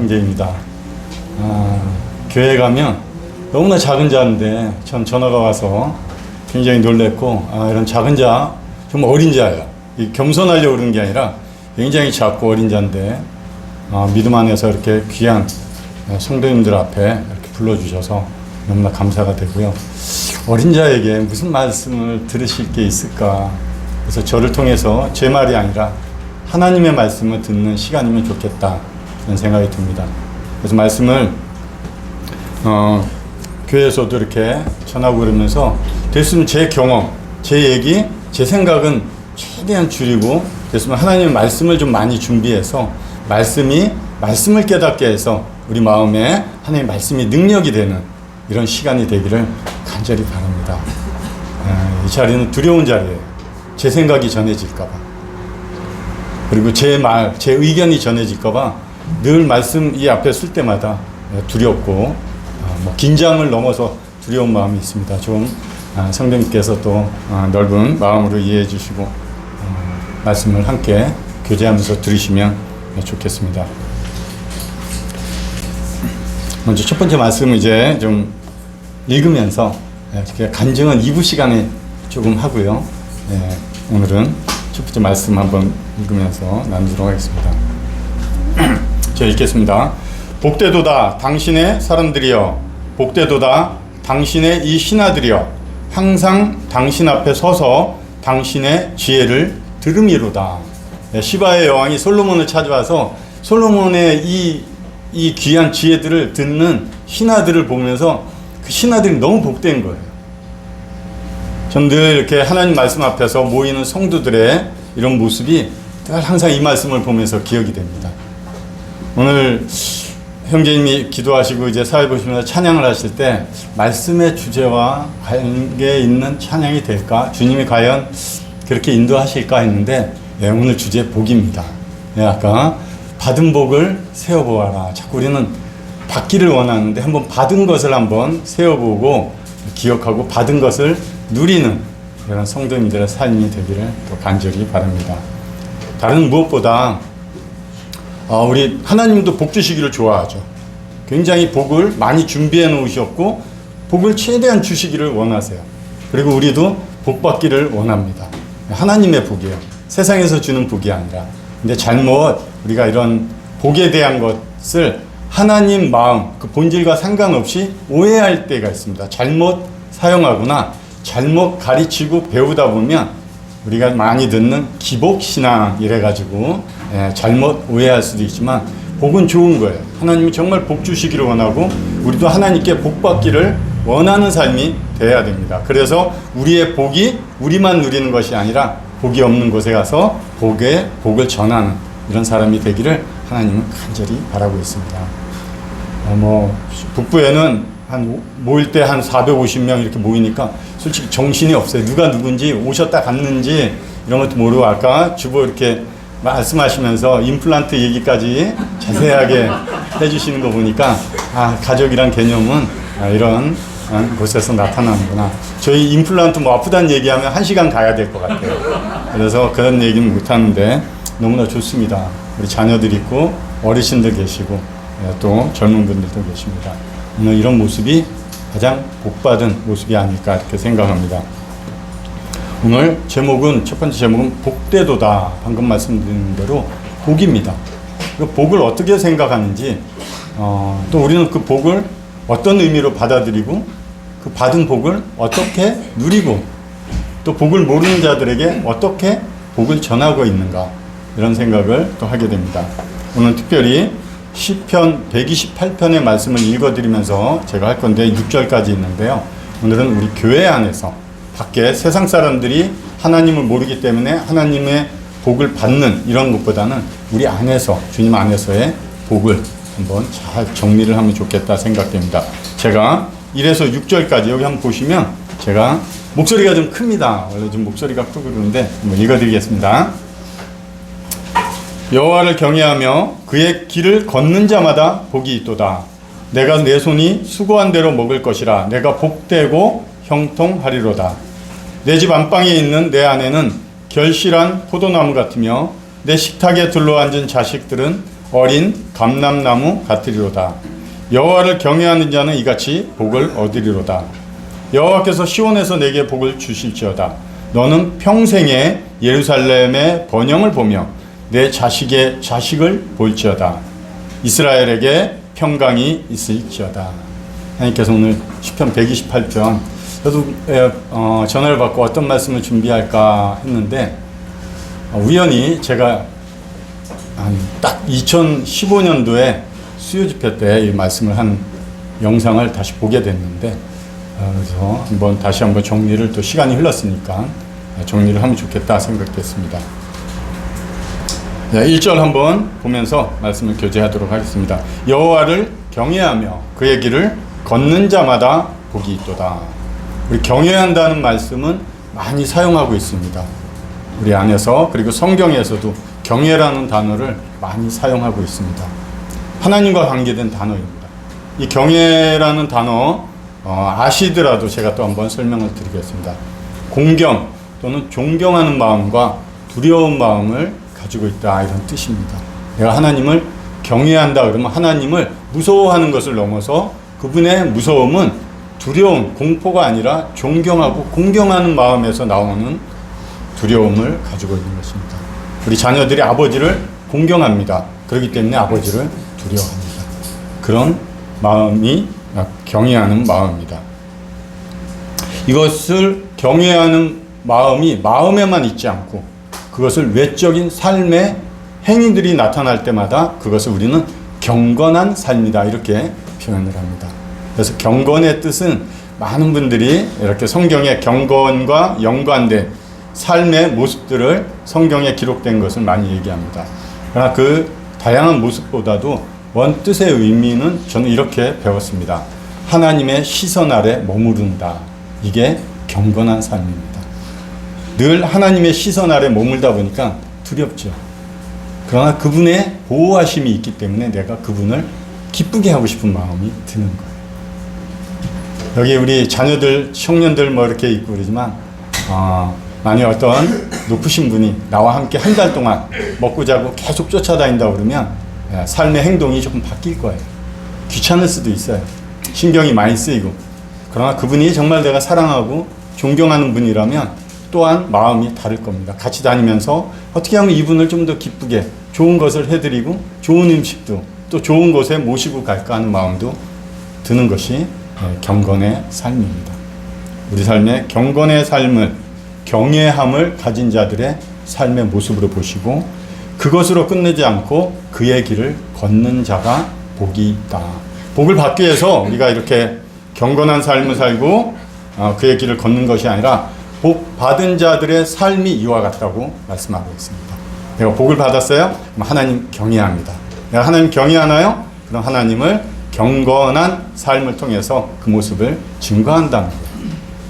형제입니다. 교회 가면 너무나 작은 자인데 전 전화가 와서 굉장히 놀랬고, 이런 작은 자, 좀 어린 자예요. 겸손하려고 그러는 게 아니라 굉장히 작고 어린 자인데 믿음 안에서 이렇게 귀한 성도님들 앞에 이렇게 불러주셔서 너무나 감사가 되고요. 어린 자에게 무슨 말씀을 들으실 게 있을까? 그래서 저를 통해서 제 말이 아니라 하나님의 말씀을 듣는 시간이면 좋겠다, 그런 생각이 듭니다. 그래서 말씀을 교회에서도 이렇게 전하고 그러면서 됐으면 제 경험, 제 얘기, 제 생각은 최대한 줄이고, 됐으면 하나님의 말씀을 좀 많이 준비해서 말씀을 깨닫게 해서 우리 마음에 하나님의 말씀이 능력이 되는 이런 시간이 되기를 간절히 바랍니다. 이 자리는 두려운 자리예요. 제 생각이 전해질까봐, 그리고 제 의견이 전해질까봐 늘 말씀 이 앞에 쓸 때마다 두렵고 긴장을 넘어서 두려운 마음이 있습니다. 좀 성령님께서 또 넓은 마음으로 이해해 주시고 말씀을 함께 교제하면서 들으시면 좋겠습니다. 먼저 첫 번째 말씀을 이제 좀 읽으면서 간증은 2부 시간에 조금 하고요. 오늘은 첫 번째 말씀 한번 읽으면서 나누도록 하겠습니다. 제가 읽겠습니다. 복되도다 당신의 사람들이여, 복되도다 당신의 이 신하들이여, 항상 당신 앞에 서서 당신의 지혜를 들음이로다. 시바의 여왕이 솔로몬을 찾아와서 솔로몬의 이 귀한 지혜들을 듣는 신하들을 보면서 그 신하들이 너무 복된 거예요. 전 늘 이렇게 하나님 말씀 앞에서 모이는 성도들의 이런 모습이 늘 항상 이 말씀을 보면서 기억이 됩니다. 오늘 형제님이 기도하시고 이제 사회 보시면서 찬양을 하실 때 말씀의 주제와 관계 있는 찬양이 될까? 주님이 과연 그렇게 인도하실까 했는데, 오늘 주제 복입니다. 아까 받은 복을 세어보아라. 자꾸 우리는 받기를 원하는데 한번 받은 것을 한번 세어보고 기억하고 받은 것을 누리는 그런 성도님들의 삶이 되기를 또 간절히 바랍니다. 다른 무엇보다 우리 하나님도 복 주시기를 좋아하죠. 굉장히 복을 많이 준비해 놓으셨고 복을 최대한 주시기를 원하세요. 그리고 우리도 복 받기를 원합니다. 하나님의 복이에요. 세상에서 주는 복이 아니라. 근데 잘못 우리가 이런 복에 대한 것을 하나님 마음, 그 본질과 상관없이 오해할 때가 있습니다. 잘못 사용하거나 잘못 가르치고 배우다 보면 우리가 많이 듣는 기복신앙 이래가지고 잘못 오해할 수도 있지만, 복은 좋은 거예요. 하나님이 정말 복 주시기를 원하고 우리도 하나님께 복 받기를 원하는 삶이 돼야 됩니다. 그래서 우리의 복이 우리만 누리는 것이 아니라 복이 없는 곳에 가서 복을 전하는 이런 사람이 되기를 하나님은 간절히 바라고 있습니다. 북부에는 모일 때 한 450명 이렇게 모이니까 솔직히 정신이 없어요. 누가 누군지, 오셨다 갔는지 이런 것도 모르고, 아까 주보 이렇게 말씀하시면서 임플란트 얘기까지 자세하게 해주시는 거 보니까 가족이란 개념은 이런 곳에서 나타나는구나. 저희 임플란트 아프다는 얘기하면 1시간 가야 될 것 같아요. 그래서 그런 얘기는 못하는데 너무나 좋습니다. 우리 자녀들 있고 어르신들 계시고 또 젊은 분들도 계십니다. 오늘 이런 모습이 가장 복받은 모습이 아닐까 이렇게 생각합니다. 오늘 제목은, 첫 번째 제목은 복되도다. 방금 말씀드린 대로 복입니다. 그 복을 어떻게 생각하는지, 또 우리는 그 복을 어떤 의미로 받아들이고 그 받은 복을 어떻게 누리고 또 복을 모르는 자들에게 어떻게 복을 전하고 있는가, 이런 생각을 또 하게 됩니다. 오늘 특별히 시편 128편의 말씀을 읽어드리면서 제가 할 건데 6절까지 있는데요. 오늘은 우리 교회 안에서, 밖에 세상 사람들이 하나님을 모르기 때문에 하나님의 복을 받는 이런 것보다는 우리 안에서, 주님 안에서의 복을 한번 잘 정리를 하면 좋겠다 생각됩니다. 제가 1에서 6절까지 여기 한번 보시면, 제가 목소리가 좀 큽니다. 원래 좀 목소리가 크고 그러는데 한번 읽어드리겠습니다. 여호와를 경외하며 그의 길을 걷는 자마다 복이 있도다. 내가 내 손이 수고한 대로 먹을 것이라. 내가 복되고 형통하리로다. 내 집 안방에 있는 내 아내는 결실한 포도나무 같으며 내 식탁에 둘러앉은 자식들은 어린 감람나무 같으리로다. 여호와를 경외하는 자는 이같이 복을 얻으리로다. 여호와께서 시온에서 내게 복을 주실지어다. 너는 평생에 예루살렘의 번영을 보며 내 자식의 자식을 볼지어다. 이스라엘에게 평강이 있을지어다. 하나님께서 오늘 시편 128편, 저도 전화를 받고 어떤 말씀을 준비할까 했는데 우연히 제가 딱 2015년도에 수요 집회 때 이 말씀을 한 영상을 다시 보게 됐는데, 그래서 다시 한번 정리를, 또 시간이 흘렀으니까 정리를 하면 좋겠다 생각했습니다. 1절 한번 보면서 말씀을 교제하도록 하겠습니다. 여호와를 경외하며 그의 길을 걷는 자마다 복이 있도다. 우리 경외한다는 말씀은 많이 사용하고 있습니다. 우리 안에서, 그리고 성경에서도 경외라는 단어를 많이 사용하고 있습니다. 하나님과 관계된 단어입니다. 이 경외라는 단어 아시더라도 제가 또 한번 설명을 드리겠습니다. 공경 또는 존경하는 마음과 두려운 마음을 가지고 있다, 이런 뜻입니다. 내가 하나님을 경외한다 그러면 하나님을 무서워하는 것을 넘어서 그분의 무서움은 두려움, 공포가 아니라 존경하고 공경하는 마음에서 나오는 두려움을 가지고 있는 것입니다. 우리 자녀들이 아버지를 공경합니다. 그렇기 때문에 아버지를 두려워합니다. 그런 마음이 경외하는 마음입니다. 이것을 경외하는 마음이 마음에만 있지 않고 그것을 외적인 삶의 행위들이 나타날 때마다 그것을 우리는 경건한 삶이다, 이렇게 표현을 합니다. 그래서 경건의 뜻은 많은 분들이 이렇게 성경의 경건과 연관된 삶의 모습들을 성경에 기록된 것을 많이 얘기합니다. 그러나 그 다양한 모습보다도 원 뜻의 의미는 저는 이렇게 배웠습니다. 하나님의 시선 아래 머무른다. 이게 경건한 삶입니다. 늘 하나님의 시선 아래 머물다 보니까 두렵죠. 그러나 그분의 보호하심이 있기 때문에 내가 그분을 기쁘게 하고 싶은 마음이 드는 거예요. 여기 우리 자녀들, 청년들 이렇게 있고 그러지만 만약 어떤 높으신 분이 나와 함께 한 달 동안 먹고 자고 계속 쫓아다닌다 그러면 삶의 행동이 조금 바뀔 거예요. 귀찮을 수도 있어요. 신경이 많이 쓰이고. 그러나 그분이 정말 내가 사랑하고 존경하는 분이라면 또한 마음이 다를 겁니다. 같이 다니면서 어떻게 하면 이분을 좀 더 기쁘게 좋은 것을 해드리고 좋은 음식도 또 좋은 곳에 모시고 갈까 하는 마음도 드는 것이 경건의 삶입니다. 우리 삶의 경건의 삶을, 경외함을 가진 자들의 삶의 모습으로 보시고 그것으로 끝내지 않고 그의 길을 걷는 자가 복이 있다. 복을 받기 위해서 우리가 이렇게 경건한 삶을 살고 그의 길을 걷는 것이 아니라 복 받은 자들의 삶이 이와 같다고 말씀하고 있습니다. 내가 복을 받았어요? 그럼 하나님 경외합니다. 내가 하나님 경외하나요? 그럼 하나님을 경건한 삶을 통해서 그 모습을 증거한다는 거예요.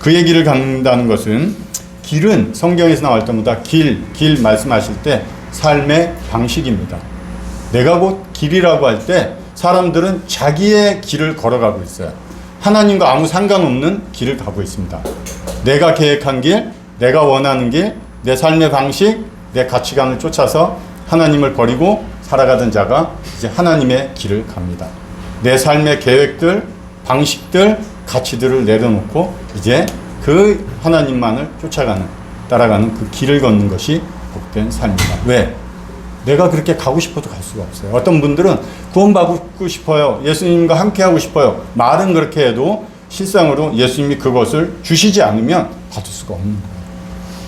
그의 길을 걷는다는 것은, 길은 성경에서 나올 때마다 길 말씀하실 때 삶의 방식입니다. 내가 곧 길이라고 할 때 사람들은 자기의 길을 걸어가고 있어요. 하나님과 아무 상관없는 길을 가고 있습니다. 내가 계획한 길, 내가 원하는 길, 내 삶의 방식, 내 가치관을 쫓아서 하나님을 버리고 살아가던 자가 이제 하나님의 길을 갑니다. 내 삶의 계획들, 방식들, 가치들을 내려놓고 이제 그 하나님만을 쫓아가는, 따라가는 그 길을 걷는 것이 복된 삶이다. 왜? 내가 그렇게 가고 싶어도 갈 수가 없어요. 어떤 분들은 구원받고 싶어요. 예수님과 함께 하고 싶어요. 말은 그렇게 해도 실상으로 예수님이 그것을 주시지 않으면 받을 수가 없는 거예요.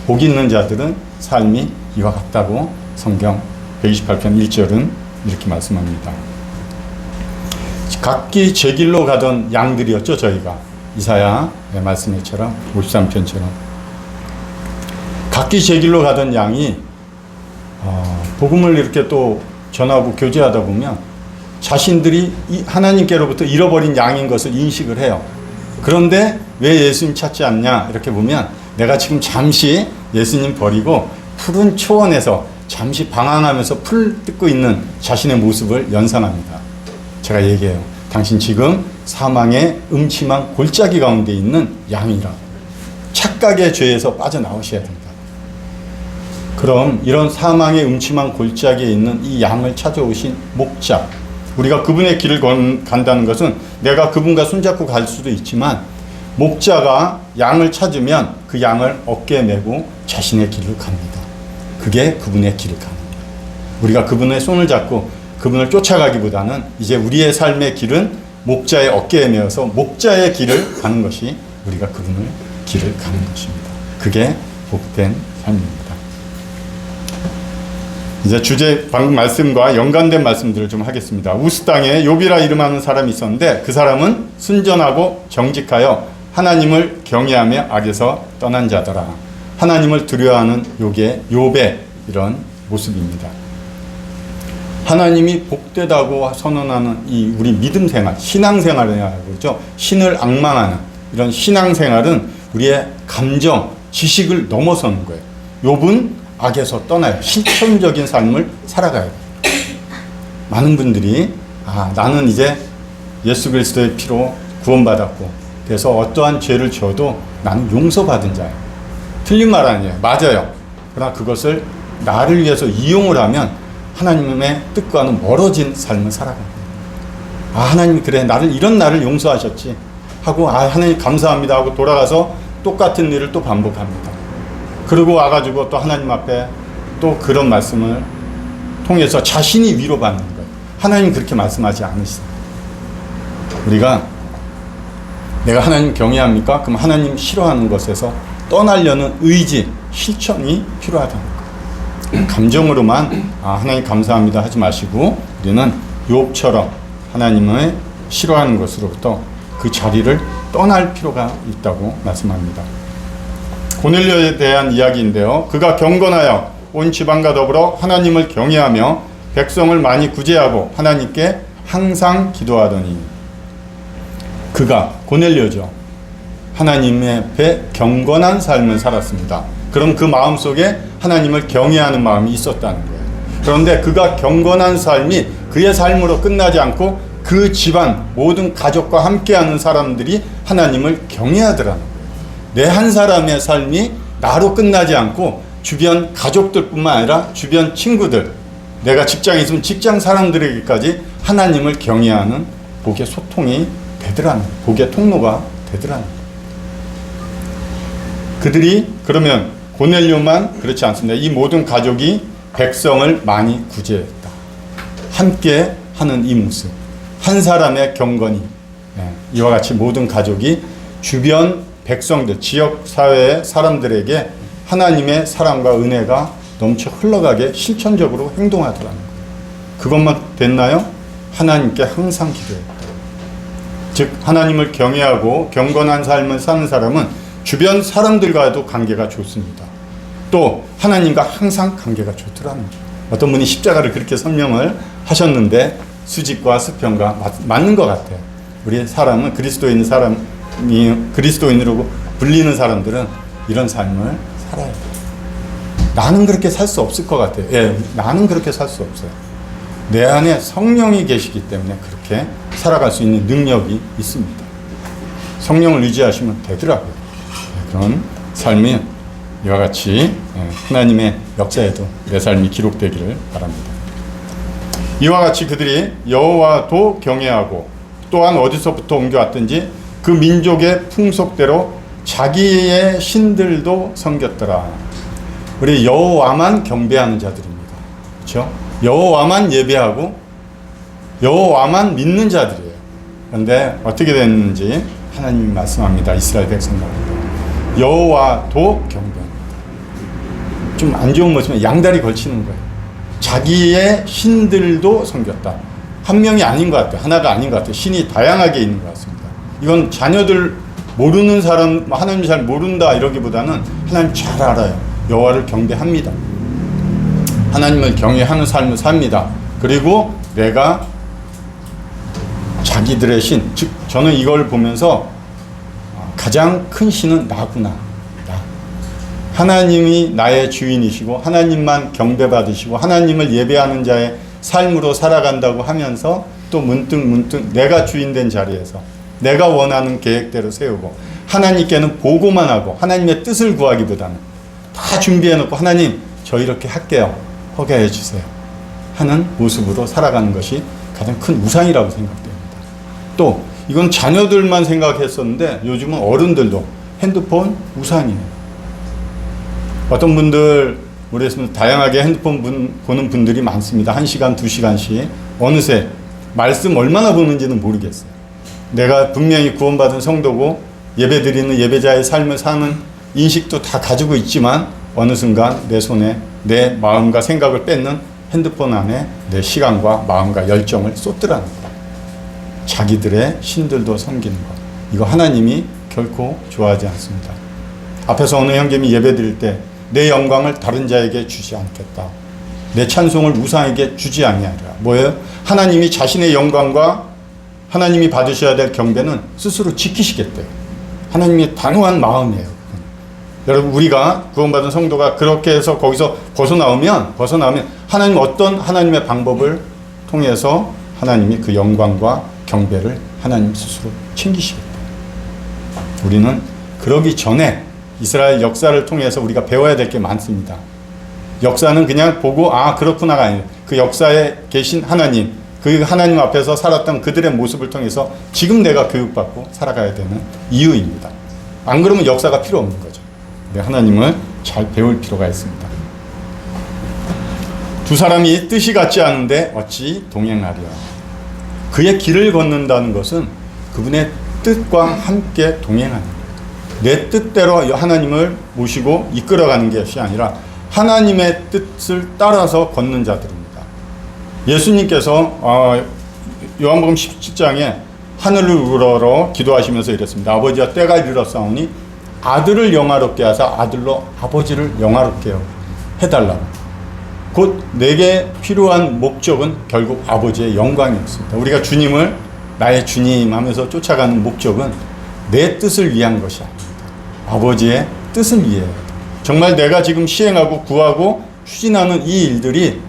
복 있는 자들은 삶이 이와 같다고 성경 128편 1절은 이렇게 말씀합니다. 각기 제 길로 가던 양들이었죠, 저희가. 이사야의 말씀처럼 53편처럼 각기 제 길로 가던 양이 복음을 이렇게 또 전하고 교제하다 보면 자신들이 하나님께로부터 잃어버린 양인 것을 인식을 해요. 그런데 왜 예수님 찾지 않냐 이렇게 보면 내가 지금 잠시 예수님 버리고 푸른 초원에서 잠시 방황하면서 풀 뜯고 있는 자신의 모습을 연상합니다. 제가 얘기해요. 당신 지금 사망의 음침한 골짜기 가운데 있는 양이라. 착각의 죄에서 빠져나오셔야 된다. 그럼 이런 사망의 음침한 골짜기에 있는 이 양을 찾아오신 목자, 우리가 그분의 길을 간다는 것은 내가 그분과 손잡고 갈 수도 있지만 목자가 양을 찾으면 그 양을 어깨에 메고 자신의 길로 갑니다. 그게 그분의 길을 가는 거예요. 우리가 그분의 손을 잡고 그분을 쫓아가기보다는 이제 우리의 삶의 길은 목자의 어깨에 메어서 목자의 길을 가는 것이 우리가 그분의 길을 가는 것입니다. 그게 복된 삶입니다. 이제 주제 방금 말씀과 연관된 말씀들을 좀 하겠습니다. 우스 땅에 욥이라 이름하는 사람이 있었는데 그 사람은 순전하고 정직하여 하나님을 경외하며 악에서 떠난 자더라. 하나님을 두려워하는 욥의 이런 모습입니다. 하나님이 복되다고 선언하는 이 우리 믿음 생활, 신앙 생활이라고 그러죠. 신을 앙망하는 이런 신앙 생활은 우리의 감정, 지식을 넘어서는 거예요. 욥은 악에서 떠나요. 실천적인 삶을 살아가요. 많은 분들이 나는 이제 예수 그리스도의 피로 구원받았고 그래서 어떠한 죄를 지어도 나는 용서받은 자예요. 틀린 말 아니에요. 맞아요. 그러나 그것을 나를 위해서 이용을 하면 하나님의 뜻과는 멀어진 삶을 살아갑니다. 하나님 그래 이런 나를 용서하셨지 하고 하나님 감사합니다 하고 돌아가서 똑같은 일을 또 반복합니다. 그러고 와가지고 또 하나님 앞에 또 그런 말씀을 통해서 자신이 위로받는 거예요. 하나님 그렇게 말씀하지 않으시죠. 우리가 내가 하나님 경외합니까? 그럼 하나님 싫어하는 것에서 떠나려는 의지, 실천이 필요하다는 거예요. 감정으로만 하나님 감사합니다 하지 마시고 우리는 욥처럼 하나님의 싫어하는 것으로부터 그 자리를 떠날 필요가 있다고 말씀합니다. 고넬료에 대한 이야기인데요. 그가 경건하여 온 지방과 더불어 하나님을 경외하며 백성을 많이 구제하고 하나님께 항상 기도하더니 그가 고넬료죠. 하나님의 앞에 경건한 삶을 살았습니다. 그럼 그 마음속에 하나님을 경외하는 마음이 있었다는 거예요. 그런데 그가 경건한 삶이 그의 삶으로 끝나지 않고 그 집안 모든 가족과 함께하는 사람들이 하나님을 경외하더라는 거예요. 내 한 사람의 삶이 나로 끝나지 않고 주변 가족들뿐만 아니라 주변 친구들, 내가 직장에 있으면 직장 사람들에게까지 하나님을 경외하는 복의 소통이 되더라는 거예요. 복의 통로가 되더라는 거예요. 그들이 그러면 고넬료만 그렇지 않습니다. 이 모든 가족이 백성을 많이 구제했다. 함께 하는 이 모습, 한 사람의 경건이 이와 같이 모든 가족이 주변 백성들, 지역 사회의 사람들에게 하나님의 사랑과 은혜가 넘쳐 흘러가게 실천적으로 행동하더라는 거예요. 그것만 됐나요? 하나님께 항상 기도했다. 즉 하나님을 경외하고 경건한 삶을 사는 사람은 주변 사람들과도 관계가 좋습니다. 또 하나님과 항상 관계가 좋더라는 거예요. 어떤 분이 십자가를 그렇게 설명을 하셨는데 수직과 수평과 맞는 것 같아요. 우리 사람은 그리스도인 사람이 그리스도인으로 불리는 사람들은 이런 삶을 살아야 돼요. 나는 그렇게 살 수 없을 것 같아요. 나는 그렇게 살 수 없어요. 내 안에 성령이 계시기 때문에 그렇게 살아갈 수 있는 능력이 있습니다. 성령을 의지하시면 되더라고요. 그런 삶이 이와 같이 하나님의 역사에도 내 삶이 기록되기를 바랍니다. 이와 같이 그들이 여호와도 경외하고 또한 어디서부터 옮겨왔든지 그 민족의 풍속대로 자기의 신들도 섬겼더라. 우리 여호와만 경배하는 자들입니다. 그렇죠? 여호와만 예배하고 여호와만 믿는 자들이에요. 그런데 어떻게 됐는지 하나님이 말씀합니다. 이스라엘 백성들한테 여호와도 경배합니다. 좀 안 좋은 모습은 양다리 걸치는 거예요. 자기의 신들도 섬겼다. 한 명이 아닌 것 같아요. 하나가 아닌 것 같아요. 신이 다양하게 있는 것 같습니다. 이건 자녀들 모르는 사람, 하나님 잘 모른다 이러기보다는 하나님 잘 알아요. 여호와를 경배합니다. 하나님을 경외하는 삶을 삽니다. 그리고 내가 자기들의 신, 즉 저는 이걸 보면서 가장 큰 신은 나구나. 나. 하나님이 나의 주인이시고 하나님만 경배받으시고 하나님을 예배하는 자의 삶으로 살아간다고 하면서 또 문득 내가 주인된 자리에서 내가 원하는 계획대로 세우고 하나님께는 보고만 하고 하나님의 뜻을 구하기보다는 다 준비해놓고 하나님 저 이렇게 할게요. 허가해 주세요. 하는 모습으로 살아가는 것이 가장 큰 우상이라고 생각됩니다. 또 이건 자녀들만 생각했었는데 요즘은 어른들도 핸드폰 우상이에요. 어떤 분들 우리 다양하게 핸드폰 보는 분들이 많습니다. 1시간, 2시간씩. 어느새 말씀 얼마나 보는지는 모르겠어요. 내가 분명히 구원받은 성도고 예배드리는 예배자의 삶을 사는 인식도 다 가지고 있지만 어느 순간 내 손에 내 마음과 생각을 뺏는 핸드폰 안에 내 시간과 마음과 열정을 쏟더라는 것. 자기들의 신들도 섬기는 것. 이거 하나님이 결코 좋아하지 않습니다. 앞에서 어느 형제님이 예배드릴 때 내 영광을 다른 자에게 주지 않겠다. 내 찬송을 우상에게 주지 아니하리라. 뭐예요? 하나님이 자신의 영광과 하나님이 받으셔야 될 경배는 스스로 지키시겠대요. 하나님의 단호한 마음이에요. 여러분, 우리가 구원받은 성도가 그렇게 해서 거기서 벗어나오면 하나님 어떤 하나님의 방법을 통해서 하나님이 그 영광과 경배를 하나님 스스로 챙기시겠다. 우리는 그러기 전에 이스라엘 역사를 통해서 우리가 배워야 될 게 많습니다. 역사는 그냥 보고 그렇구나가 아니에요. 그 역사에 계신 하나님, 그 하나님 앞에서 살았던 그들의 모습을 통해서 지금 내가 교육받고 살아가야 되는 이유입니다. 안 그러면 역사가 필요 없는 거죠. 하나님을 잘 배울 필요가 있습니다. 두 사람이 뜻이 같지 않은데 어찌 동행하랴. 그의 길을 걷는다는 것은 그분의 뜻과 함께 동행하는 거예요. 내 뜻대로 하나님을 모시고 이끌어가는 것이 아니라 하나님의 뜻을 따라서 걷는 자들입니다. 예수님께서 요한복음 17장에 하늘을 우러러 기도하시면서 이랬습니다. 아버지와 때가 이르렀사오니 아들을 영화롭게 하사 아들로 아버지를 영화롭게 해달라고. 곧 내게 필요한 목적은 결국 아버지의 영광이었습니다. 우리가 주님을 나의 주님 하면서 쫓아가는 목적은 내 뜻을 위한 것이 아닙니다. 아버지의 뜻을 위해요. 정말 내가 지금 시행하고 구하고 추진하는 이 일들이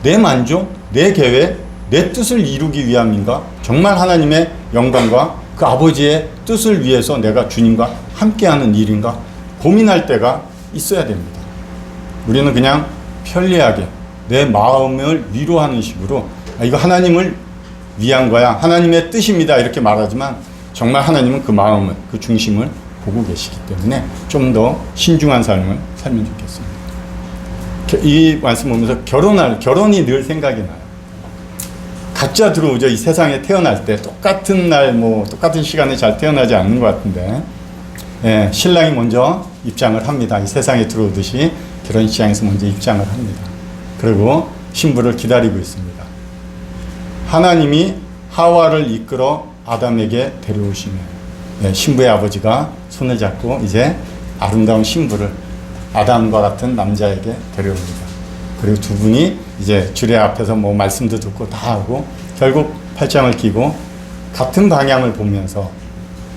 내 만족, 내 계획, 내 뜻을 이루기 위함인가? 정말 하나님의 영광과 그 아버지의 뜻을 위해서 내가 주님과 함께하는 일인가? 고민할 때가 있어야 됩니다. 우리는 그냥 편리하게 내 마음을 위로하는 식으로 이거 하나님을 위한 거야, 하나님의 뜻입니다 이렇게 말하지만 정말 하나님은 그 마음을, 그 중심을 보고 계시기 때문에 좀 더 신중한 삶을 살면 좋겠습니다. 이 말씀 보면서 결혼이 늘 생각이 나요. 각자 들어오죠. 이 세상에 태어날 때 똑같은 날, 똑같은 시간에 잘 태어나지 않는 것 같은데, 신랑이 먼저 입장을 합니다. 이 세상에 들어오듯이 결혼식장에서 먼저 입장을 합니다. 그리고 신부를 기다리고 있습니다. 하나님이 하와를 이끌어 아담에게 데려오시면 신부의 아버지가 손을 잡고 이제 아름다운 신부를 아담과 같은 남자에게 데려옵니다. 그리고 두 분이 이제 주례 앞에서 말씀도 듣고 다 하고 결국 팔짱을 끼고 같은 방향을 보면서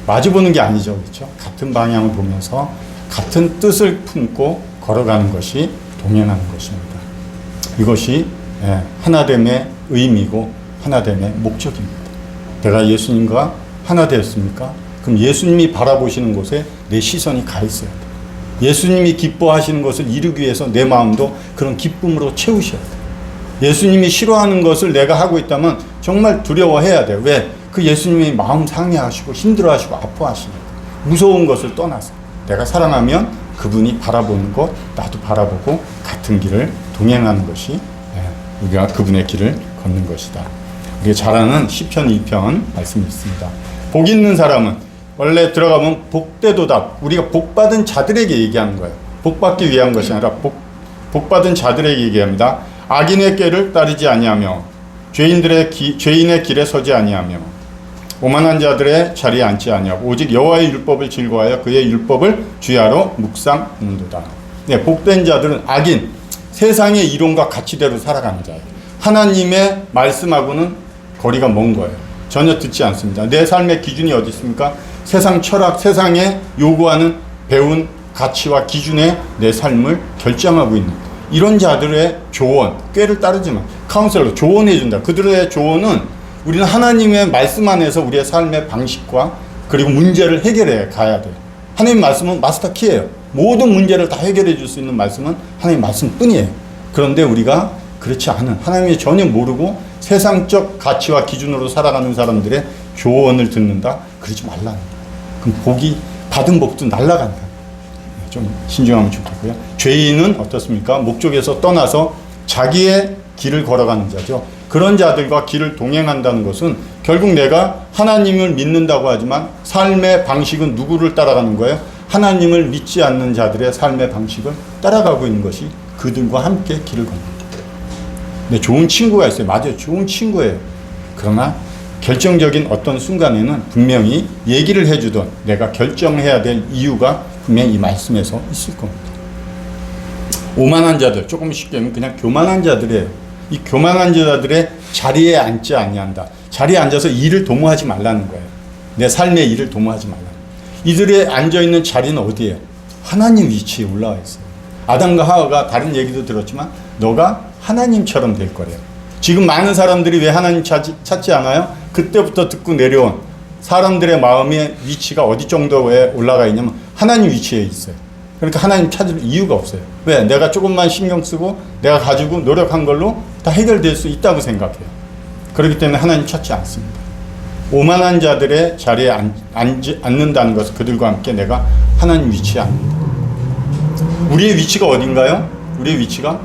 마주보는 게 아니죠. 그렇죠? 같은 방향을 보면서 같은 뜻을 품고 걸어가는 것이 동행하는 것입니다. 이것이 하나됨의 의미고 하나됨의 목적입니다. 내가 예수님과 하나 되었습니까? 그럼 예수님이 바라보시는 곳에 내 시선이 가 있어야 돼요. 예수님이 기뻐하시는 것을 이루기 위해서 내 마음도 그런 기쁨으로 채우셔야 돼요. 예수님이 싫어하는 것을 내가 하고 있다면 정말 두려워해야 돼요. 왜? 그 예수님이 마음 상해하시고 힘들어하시고 아파하시니까. 무서운 것을 떠나서 내가 사랑하면 그분이 바라보는 것 나도 바라보고 같은 길을 동행하는 것이 우리가 그분의 길을 걷는 것이다. 우리가 잘 아는 시편 2편 말씀이 있습니다. 복 있는 사람은 원래 들어가면 복되도다. 우리가 복받은 자들에게 얘기하는 거예요. 복받기 위한 것이 아니라 복받은 자들에게 얘기합니다. 악인의 꾀를 따르지 아니하며 죄인의 길에 서지 아니하며 오만한 자들의 자리에 앉지 아니하고 오직 여호와의 율법을 즐거워하여 그의 율법을 주야로 묵상하는도다. 복된 자들은 악인, 세상의 이론과 가치대로 살아가는 자예요. 하나님의 말씀하고는 거리가 먼 거예요. 전혀 듣지 않습니다. 내 삶의 기준이 어디 있습니까? 세상 철학, 세상에 요구하는 배운 가치와 기준에 내 삶을 결정하고 있는 이런 자들의 조언, 꾀를 따르지만 카운셀러, 조언해준다. 그들의 조언은 우리는 하나님의 말씀 안에서 우리의 삶의 방식과 그리고 문제를 해결해 가야 돼요. 하나님 말씀은 마스터 키예요. 모든 문제를 다 해결해 줄 수 있는 말씀은 하나님 말씀뿐이에요. 그런데 우리가 그렇지 않은, 하나님이 전혀 모르고 세상적 가치와 기준으로 살아가는 사람들의 조언을 듣는다? 그러지 말라는 거예요. 그럼 복이, 받은 복도 날아간다. 좀 신중하면 좋겠고요. 죄인은 어떻습니까? 목적에서 떠나서 자기의 길을 걸어가는 자죠. 그런 자들과 길을 동행한다는 것은 결국 내가 하나님을 믿는다고 하지만 삶의 방식은 누구를 따라가는 거예요? 하나님을 믿지 않는 자들의 삶의 방식을 따라가고 있는 것이 그들과 함께 길을 걷는 거예요. 네, 좋은 친구가 있어요. 맞아요. 좋은 친구예요. 그러나 결정적인 어떤 순간에는 분명히 얘기를 해주던 내가 결정해야 될 이유가 분명히 이 말씀에서 있을 겁니다. 오만한 자들, 조금 쉽게 하면 그냥 교만한 자들이에요. 이 교만한 자들의 자리에 앉지 아니한다. 자리에 앉아서 일을 도모하지 말라는 거예요. 내 삶의 일을 도모하지 말라는 거예요. 이들의 앉아있는 자리는 어디예요? 하나님 위치에 올라와 있어요. 아담과 하와가 다른 얘기도 들었지만 너가 하나님처럼 될 거래요. 지금 많은 사람들이 왜 하나님 찾지 않아요? 그때부터 듣고 내려온 사람들의 마음의 위치가 어디 정도에 올라가 있냐면 하나님 위치에 있어요. 그러니까 하나님 찾을 이유가 없어요. 왜? 내가 조금만 신경 쓰고 내가 가지고 노력한 걸로 다 해결될 수 있다고 생각해요. 그렇기 때문에 하나님 찾지 않습니다. 오만한 자들의 자리에 앉는다는 것은 그들과 함께 내가 하나님 위치에 앉는다. 우리의 위치가 어딘가요? 우리의 위치가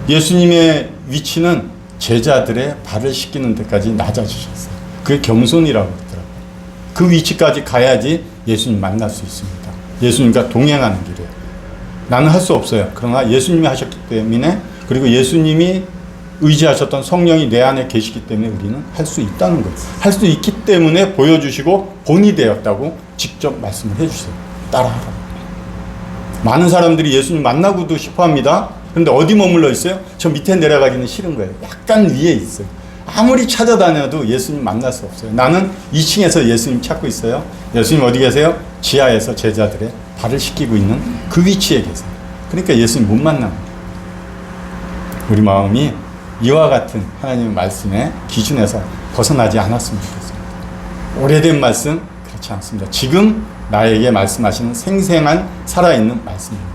예수님의 위치는 제자들의 발을 씻기는 데까지 낮아지셨어요. 그게 겸손이라고 그러더라고요. 그 위치까지 가야지 예수님 만날 수 있습니다. 예수님과 동행하는 길이에요. 나는 할 수 없어요. 그러나 예수님이 하셨기 때문에, 그리고 예수님이 의지하셨던 성령이 내 안에 계시기 때문에 우리는 할 수 있다는 거예요. 할 수 있기 때문에 보여주시고 본이 되었다고 직접 말씀을 해주세요. 따라하라고. 많은 사람들이 예수님 만나고도 싶어 합니다. 그런데 어디 머물러 있어요? 저 밑에 내려가기는 싫은 거예요. 약간 위에 있어요. 아무리 찾아다녀도 예수님 만날 수 없어요. 나는 2층에서 예수님 찾고 있어요. 예수님 어디 계세요? 지하에서 제자들의 발을 씻기고 있는 그 위치에 계세요. 그러니까 예수님 못 만납니다. 우리 마음이 이와 같은 하나님의 말씀의 기준에서 벗어나지 않았으면 좋겠습니다. 오래된 말씀 그렇지 않습니다. 지금 나에게 말씀하시는 생생한 살아있는 말씀입니다.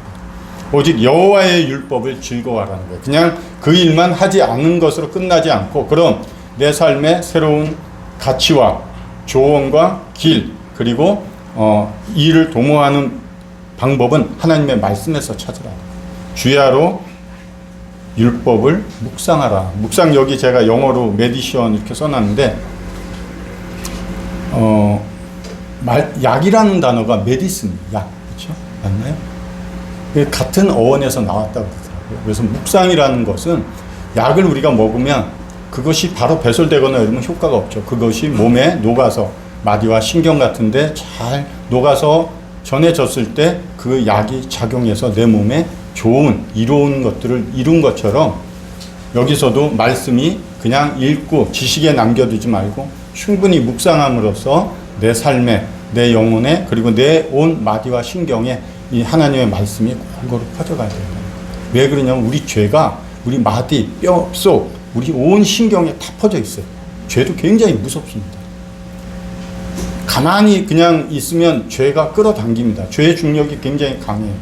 오직 여호와의 율법을 즐거워하라는 거예요. 그냥 그 일만 하지 않는 것으로 끝나지 않고, 그럼 내 삶의 새로운 가치와 조언과 길, 그리고 일을 도모하는 방법은 하나님의 말씀에서 찾으라. 주야로 율법을 묵상하라. 묵상, 여기 제가 영어로 메디션 이렇게 써놨는데 약이라는 단어가 메디슨, 약, 그렇죠? 맞나요? 같은 어원에서 나왔다고 그러더라고요. 그래서 묵상이라는 것은 약을 우리가 먹으면 그것이 바로 배설되거나 이러면 효과가 없죠. 그것이 몸에 녹아서 마디와 신경 같은데 잘 녹아서 전해졌을 때 그 약이 작용해서 내 몸에 좋은 이로운 것들을 이룬 것처럼 여기서도 말씀이 그냥 읽고 지식에 남겨두지 말고 충분히 묵상함으로써 내 삶에, 내 영혼에, 그리고 내 온 마디와 신경에 이 하나님의 말씀이 골고루 퍼져가야 된다. 왜 그러냐면 우리 죄가 우리 마디, 뼈 속, 우리 온 신경에 다 퍼져 있어요. 죄도 굉장히 무섭습니다. 가만히 그냥 있으면 죄가 끌어당깁니다. 죄의 중력이 굉장히 강해요.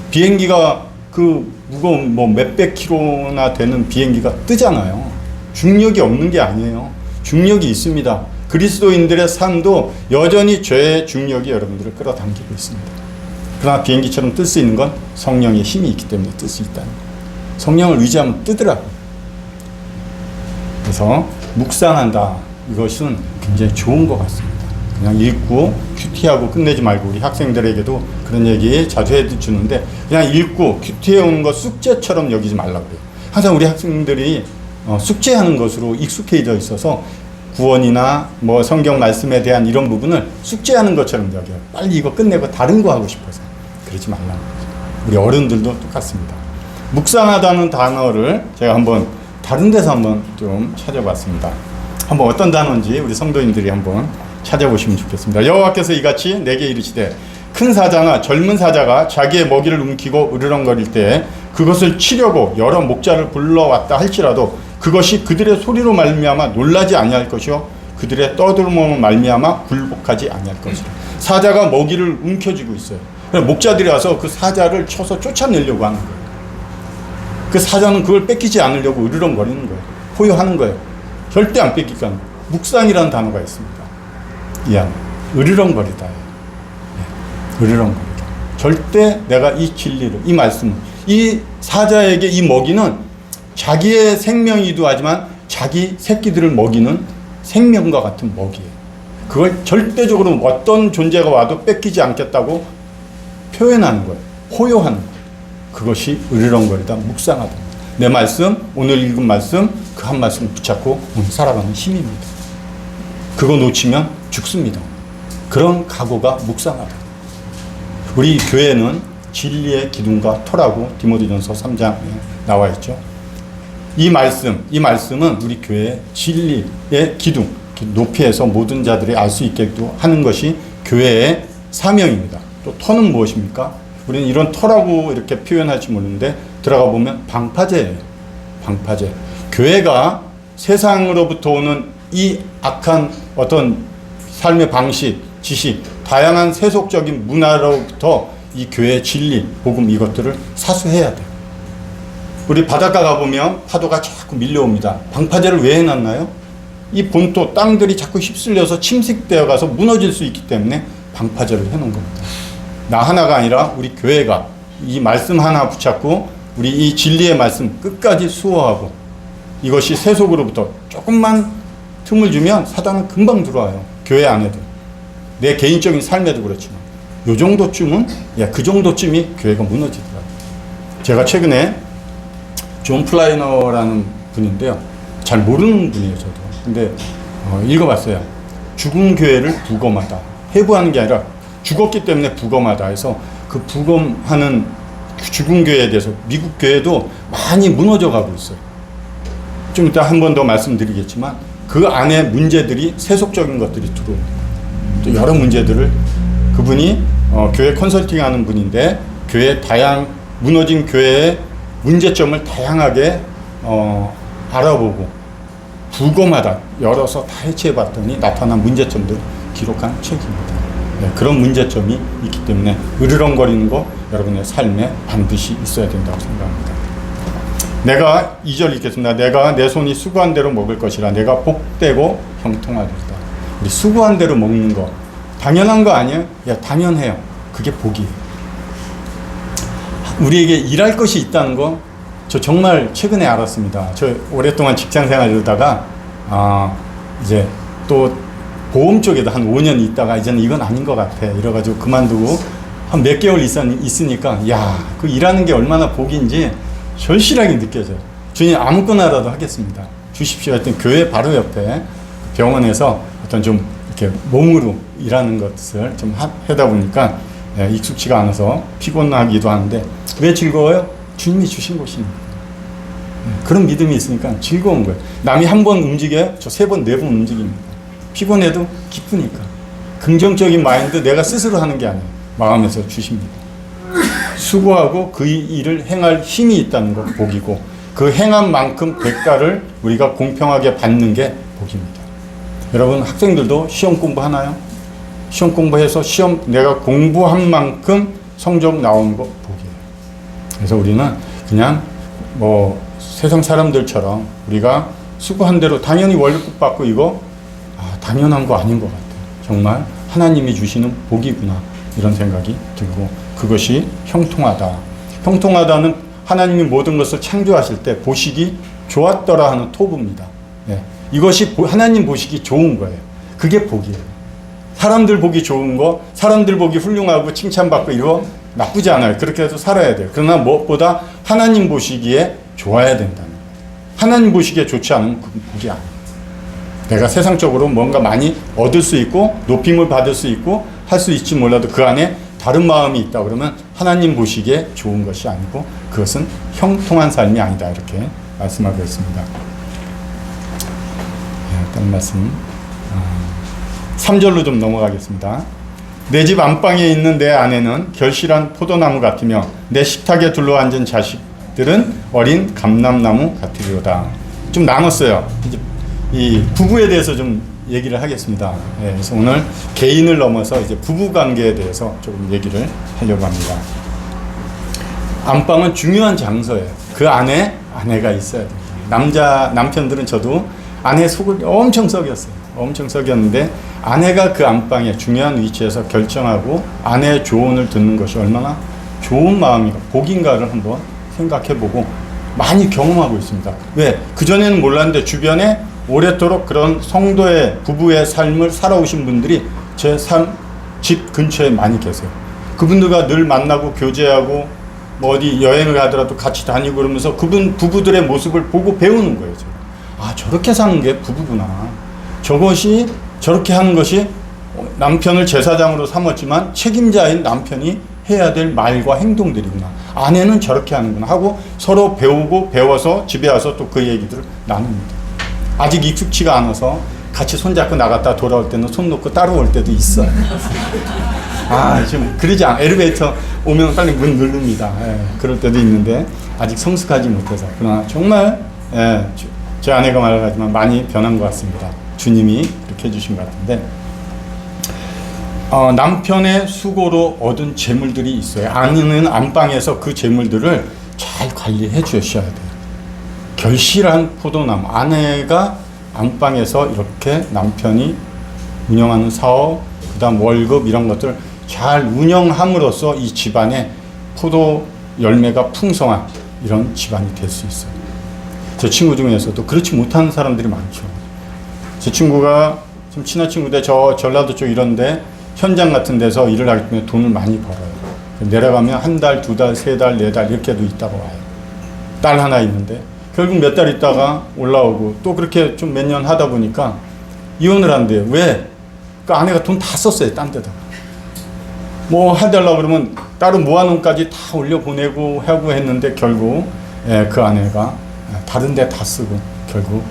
비행기가 그 무거운 몇백 킬로나 되는 비행기가 뜨잖아요. 중력이 없는 게 아니에요. 중력이 있습니다. 그리스도인들의 삶도 여전히 죄의 중력이 여러분들을 끌어당기고 있습니다. 그러나 비행기처럼 뜰 수 있는 건 성령의 힘이 있기 때문에 뜰 수 있다는 거예요. 성령을 의지하면 뜨더라고요. 그래서 묵상한다. 이것은 굉장히 좋은 것 같습니다. 그냥 읽고 큐티하고 끝내지 말고, 우리 학생들에게도 그런 얘기 자주 해주는데, 그냥 읽고 큐티해오는 것 숙제처럼 여기지 말라고요. 항상 우리 학생들이 숙제하는 것으로 익숙해져 있어서 구원이나 뭐 성경 말씀에 대한 이런 부분을 숙제하는 것처럼 여겨요. 빨리 이거 끝내고 다른 거 하고 싶어서. 그러지 말라는 거죠. 우리 어른들도 똑같습니다. 묵상하다는 단어를 제가 한번 다른 데서 한번 좀 찾아봤습니다. 한번 어떤 단어인지 우리 성도님들이 한번 찾아보시면 좋겠습니다. 여호와께서 이같이 내게 이르시되, 큰 사자나 젊은 사자가 자기의 먹이를 움키고 으르렁거릴 때 그것을 치려고 여러 목자를 불러왔다 할지라도 그것이 그들의 소리로 말미암아 놀라지 아니할 것이요 그들의 떠들음으로 말미암아 굴복하지 아니할 것이라. 사자가 먹이를 움켜쥐고 있어요. 목자들이 와서 그 사자를 쳐서 쫓아내려고 하는 거예요. 그 사자는 그걸 뺏기지 않으려고 으르렁거리는 거예요. 포효하는 거예요. 절대 안 뺏기니까. 묵상이라는 단어가 있습니다. 이 안에 으르렁거리다. 으르렁거리다. 절대 내가 이 진리를, 이 말씀을, 이 사자에게 이 먹이는 자기의 생명이기도 하지만 자기 새끼들을 먹이는 생명과 같은 먹이에요. 그걸 절대적으로 어떤 존재가 와도 뺏기지 않겠다고 표현하는 거예요. 포효하는 거예요. 그것이 으르렁거리다, 묵상하다. 내 말씀, 오늘 읽은 말씀, 그 한 말씀 붙잡고 오늘 살아가는 힘입니다. 그거 놓치면 죽습니다. 그런 각오가 묵상하다. 우리 교회는 진리의 기둥과 터라고 디모데전서 3장에 나와 있죠. 이 말씀은 우리 교회의 진리의 기둥, 높이에서 모든 자들이 알 수 있게도 하는 것이 교회의 사명입니다. 또 터는 무엇입니까? 우리는 이런 터라고 이렇게 표현할지 모르는데 들어가 보면 방파제예요. 방파제. 교회가 세상으로부터 오는 이 악한 어떤 삶의 방식, 지식, 다양한 세속적인 문화로부터 이 교회의 진리, 복음 이것들을 사수해야 돼요. 우리 바닷가 가보면 파도가 자꾸 밀려옵니다. 방파제를 왜 해놨나요? 이 본토 땅들이 자꾸 휩쓸려서 침식되어 가서 무너질 수 있기 때문에 방파제를 해놓은 겁니다. 나 하나가 아니라 우리 교회가 이 말씀 하나 붙잡고 우리 이 진리의 말씀 끝까지 수호하고 이것이 세속으로부터 조금만 틈을 주면 사단은 금방 들어와요. 교회 안에도. 내 개인적인 삶에도 그렇지만 요 정도쯤은, 그 정도쯤이 교회가 무너지더라고요. 제가 최근에 존 플라이너라는 분인데요. 잘 모르는 분이에요, 저도. 근데 읽어봤어요. 죽은 교회를 부검하다. 회부하는 게 아니라 죽었기 때문에 부검하다 해서 그 부검하는 죽은 교회에 대해서 미국 교회도 많이 무너져 가고 있어요. 좀 이따 한 번 더 말씀드리겠지만 그 안에 문제들이 세속적인 것들이 들어옵니다. 또 여러 문제들을 그분이 교회 컨설팅하는 분인데 교회 무너진 교회의 문제점을 다양하게 알아보고 부검하다 열어서 다 해체해봤더니 나타난 문제점들을 기록한 책입니다. 그런 문제점이 있기 때문에 으르렁거리는 거 여러분의 삶에 반드시 있어야 된다고 생각합니다. 내가 2절 읽겠습니다. 내가 내 손이 수고한 대로 먹을 것이라 내가 복되고 형통하리이다. 우리 수고한 대로 먹는 거 당연한 거 아니에요? 당연해요. 그게 복이에요. 우리에게 일할 것이 있다는 거 저 정말 최근에 알았습니다. 저 오랫동안 직장생활 이러다가 이제 또 보험 쪽에도 한 5년 있다가 이제는 이건 아닌 것 같아 이래가지고 그만두고 한 몇 개월 있으니까 그 일하는 게 얼마나 복인지 절실하게 느껴져요. 주님 아무거나라도 하겠습니다. 주십시오 했더니 교회 바로 옆에 병원에서 어떤 좀 이렇게 몸으로 일하는 것을 좀 하다 보니까 익숙치가 않아서 피곤하기도 하는데 왜 즐거워요? 주님이 주신 곳이니까. 그런 믿음이 있으니까 즐거운 거예요. 남이 한 번 움직여요? 저 3번, 4번 움직입니다. 피곤해도 기쁘니까. 긍정적인 마인드 내가 스스로 하는 게 아니에요. 마음에서 주십니다. 수고하고 그 일을 행할 힘이 있다는 거 복이고 그 행한 만큼 대가를 우리가 공평하게 받는 게 복입니다. 여러분 학생들도 시험 공부하나요? 시험 공부해서 내가 공부한 만큼 성적 나오는 거 복이에요. 그래서 우리는 그냥 세상 사람들처럼 우리가 수고한 대로 당연히 월급 받고 이거 당연한 거 아닌 것 같아요. 정말 하나님이 주시는 복이구나 이런 생각이 들고 그것이 형통하다. 형통하다는 하나님이 모든 것을 창조하실 때 보시기 좋았더라 하는 토부입니다. 이것이 하나님 보시기 좋은 거예요. 그게 복이에요. 사람들 보기 좋은 거, 사람들 보기 훌륭하고 칭찬받고 이거 나쁘지 않아요. 그렇게 해서 살아야 돼요. 그러나 무엇보다 하나님 보시기에 좋아야 된다는 거예요. 하나님 보시기에 좋지 않으면 그건 복이 아니에요. 내가 세상적으로 뭔가 많이 얻을 수 있고 높임을 받을 수 있고 할 수 있지 몰라도 그 안에 다른 마음이 있다 그러면 하나님 보시기에 좋은 것이 아니고 그것은 형통한 삶이 아니다 이렇게 말씀하고 있습니다. 다른 말씀 3절로 좀 넘어가겠습니다. 내 집 안방에 있는 내 아내는 결실한 포도나무 같으며 내 식탁에 둘러앉은 자식들은 어린 감람나무 같으리로다. 좀 나눴어요. 이제 이 부부에 대해서 좀 얘기를 하겠습니다. 예, 그래서 오늘 개인을 넘어서 이제 부부 관계에 대해서 조금 얘기를 하려고 합니다. 안방은 중요한 장소예요. 그 안에 아내가 있어야 됩니다. 남편들은 저도 아내 속을 엄청 썩였어요. 엄청 썩였는데 아내가 그 안방에 중요한 위치에서 결정하고 아내의 조언을 듣는 것이 얼마나 좋은 마음인가, 복인가를 한번 생각해보고 많이 경험하고 있습니다. 왜? 그전에는 몰랐는데 주변에 오랫도록 그런 성도의 부부의 삶을 살아오신 분들이 제 집 근처에 많이 계세요. 그분들과 늘 만나고 교제하고 뭐 어디 여행을 가더라도 같이 다니고 그러면서 그분 부부들의 모습을 보고 배우는 거예요. 제가. 아, 저렇게 사는 게 부부구나. 저것이 저렇게 하는 것이 남편을 제사장으로 삼았지만 책임자인 남편이 해야 될 말과 행동들이구나. 아내는 저렇게 하는구나 하고 서로 배우고 배워서 집에 와서 또 그 얘기들을 나눕니다. 아직 익숙치가 않아서 같이 손잡고 나갔다 돌아올 때는 손 놓고 따라올 때도 있어요. 아, 지금 그러지 않아. 엘리베이터 오면 빨리 문 누릅니다. 예, 그럴 때도 있는데 아직 성숙하지 못해서. 그러나 정말 제 아내가 말하지만 많이 변한 것 같습니다. 주님이 그렇게 해주신 것 같은데 남편의 수고로 얻은 재물들이 있어요. 아내는 안방에서 그 재물들을 잘 관리해 주셔야 돼요. 결실한 포도나무. 아내가 안방에서 이렇게 남편이 운영하는 사업, 그 다음 월급 이런 것들 잘 운영함으로써 이 집안에 포도 열매가 풍성한 이런 집안이 될 수 있어요. 제 친구 중에서도 그렇지 못한 사람들이 많죠. 제 친구가 좀 친한 친구인데 저 전라도 쪽 이런데 현장 같은 데서 일을 하기 때문에 돈을 많이 벌어요. 내려가면 한 달, 두 달, 세 달, 네 달 이렇게도 있다가 와요. 딸 하나 있는데 결국 몇 달 있다가 올라오고 또 그렇게 좀 몇 년 하다 보니까 이혼을 한대요. 왜? 그 아내가 돈 다 썼어요. 딴 데다가. 뭐 해달라고 그러면 따로 모아놓은까지 다 올려보내고 하고 했는데 결국 그 아내가 다른 데 다 쓰고 결국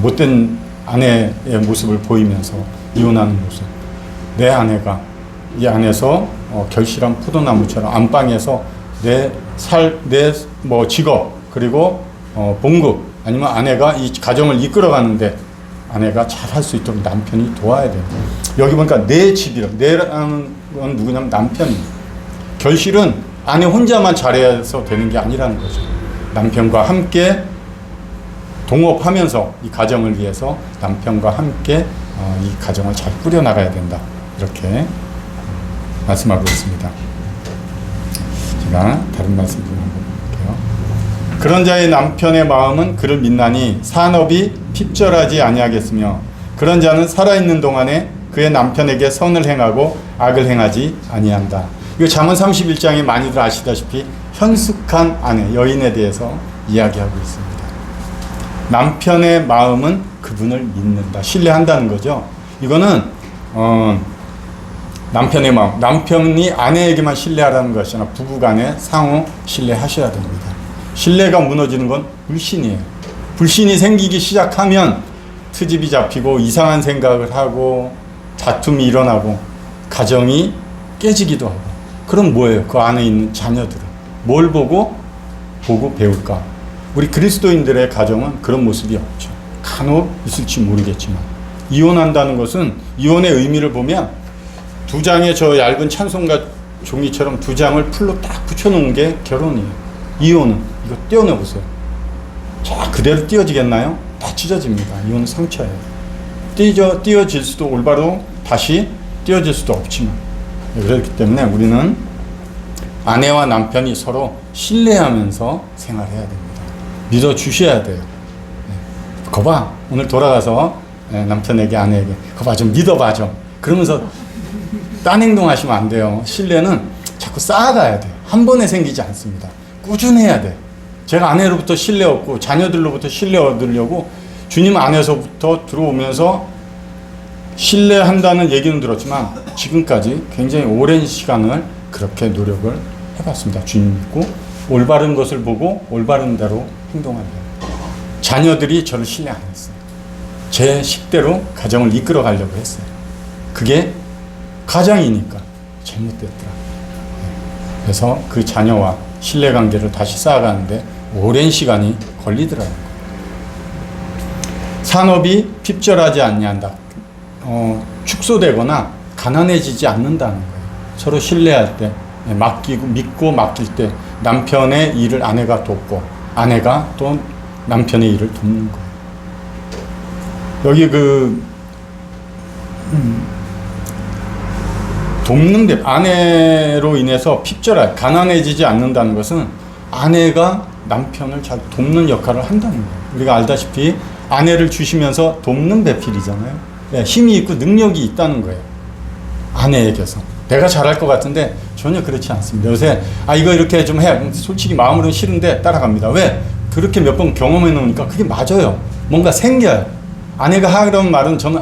못된 아내의 모습을 보이면서 이혼하는 모습. 내 아내가 이 안에서 결실한 포도나무처럼 안방에서 내 뭐 직업 그리고 봉급 아니면 아내가 이 가정을 이끌어가는데 아내가 잘 할 수 있도록 남편이 도와야 돼요. 여기 보니까 내 집이라 내라는 건 누구냐면 남편이에요. 결실은 아내 혼자만 잘해서 되는 게 아니라는 거죠. 남편과 함께 동업하면서 이 가정을 위해서 남편과 함께 이 가정을 잘 꾸려나가야 된다. 이렇게 말씀하고 있습니다. 제가 다른 말씀 좀 한번 볼게요. 그런 자의 남편의 마음은 그를 믿나니 산업이 핍절하지 아니하겠으며 그런 자는 살아있는 동안에 그의 남편에게 선을 행하고 악을 행하지 아니한다. 이거 잠언 31장에 많이들 아시다시피 현숙한 아내, 여인에 대해서 이야기하고 있습니다. 남편의 마음은 그분을 믿는다. 신뢰한다는 거죠. 이거는 남편의 마음, 남편이 아내에게만 신뢰하라는 것이 아니라 부부간에 상호 신뢰하셔야 됩니다. 신뢰가 무너지는 건 불신이에요. 불신이 생기기 시작하면 트집이 잡히고 이상한 생각을 하고 다툼이 일어나고 가정이 깨지기도 하고. 그럼 뭐예요? 그 안에 있는 자녀들은 뭘 보고 배울까? 우리 그리스도인들의 가정은 그런 모습이 없죠. 간혹 있을지 모르겠지만 이혼한다는 것은 이혼의 의미를 보면 두 장의 저 얇은 찬송가 종이처럼 두 장을 풀로 딱 붙여놓은 게 결혼이에요. 이혼은 이거 떼어내보세요. 자, 그대로 띄어지겠나요? 다 찢어집니다. 이혼은 상처예요. 띄어질 수도 올바로 다시 띄어질 수도 없지만 그렇기 때문에 우리는 아내와 남편이 서로 신뢰하면서 생활해야 됩니다. 믿어주셔야 돼요. 거봐, 오늘 돌아가서 남편에게 아내에게 거봐 좀 믿어봐 좀. 그러면서 딴 행동하시면 안 돼요. 신뢰는 자꾸 쌓아가야 돼요. 한 번에 생기지 않습니다. 꾸준해야 돼. 제가 아내로부터 신뢰 얻고 자녀들로부터 신뢰 얻으려고 주님 안에서부터 들어오면서 신뢰한다는 얘기는 들었지만 지금까지 굉장히 오랜 시간을 그렇게 노력을 해봤습니다. 주님 믿고 올바른 것을 보고 올바른 대로 행동하려고. 자녀들이 저를 신뢰 안 했어요. 제 식대로 가정을 이끌어 가려고 했어요. 그게 가장이니까 잘못됐더라. 그래서 그 자녀와 신뢰관계를 다시 쌓아가는데 오랜 시간이 걸리더라고요. 산업이 핍절하지 아니한다. 축소되거나 가난해지지 않는다는 거예요. 서로 신뢰할 때, 믿고 맡길 때 남편의 일을 아내가 돕고 아내가 또 남편의 일을 돕는 거예요. 여기 돕는 데 아내로 인해서 핍절할 가난해지지 않는다는 것은 아내가 남편을 잘 돕는 역할을 한다는 거예요. 우리가 알다시피 아내를 주시면서 돕는 배필이잖아요. 힘이 있고 능력이 있다는 거예요. 아내에게서. 내가 잘할 것 같은데 전혀 그렇지 않습니다. 요새 이거 이렇게 좀 해. 솔직히 마음으로는 싫은데 따라갑니다. 왜? 그렇게 몇 번 경험해 놓으니까 그게 맞아요. 뭔가 생겨요. 아내가 하려는 말은 저는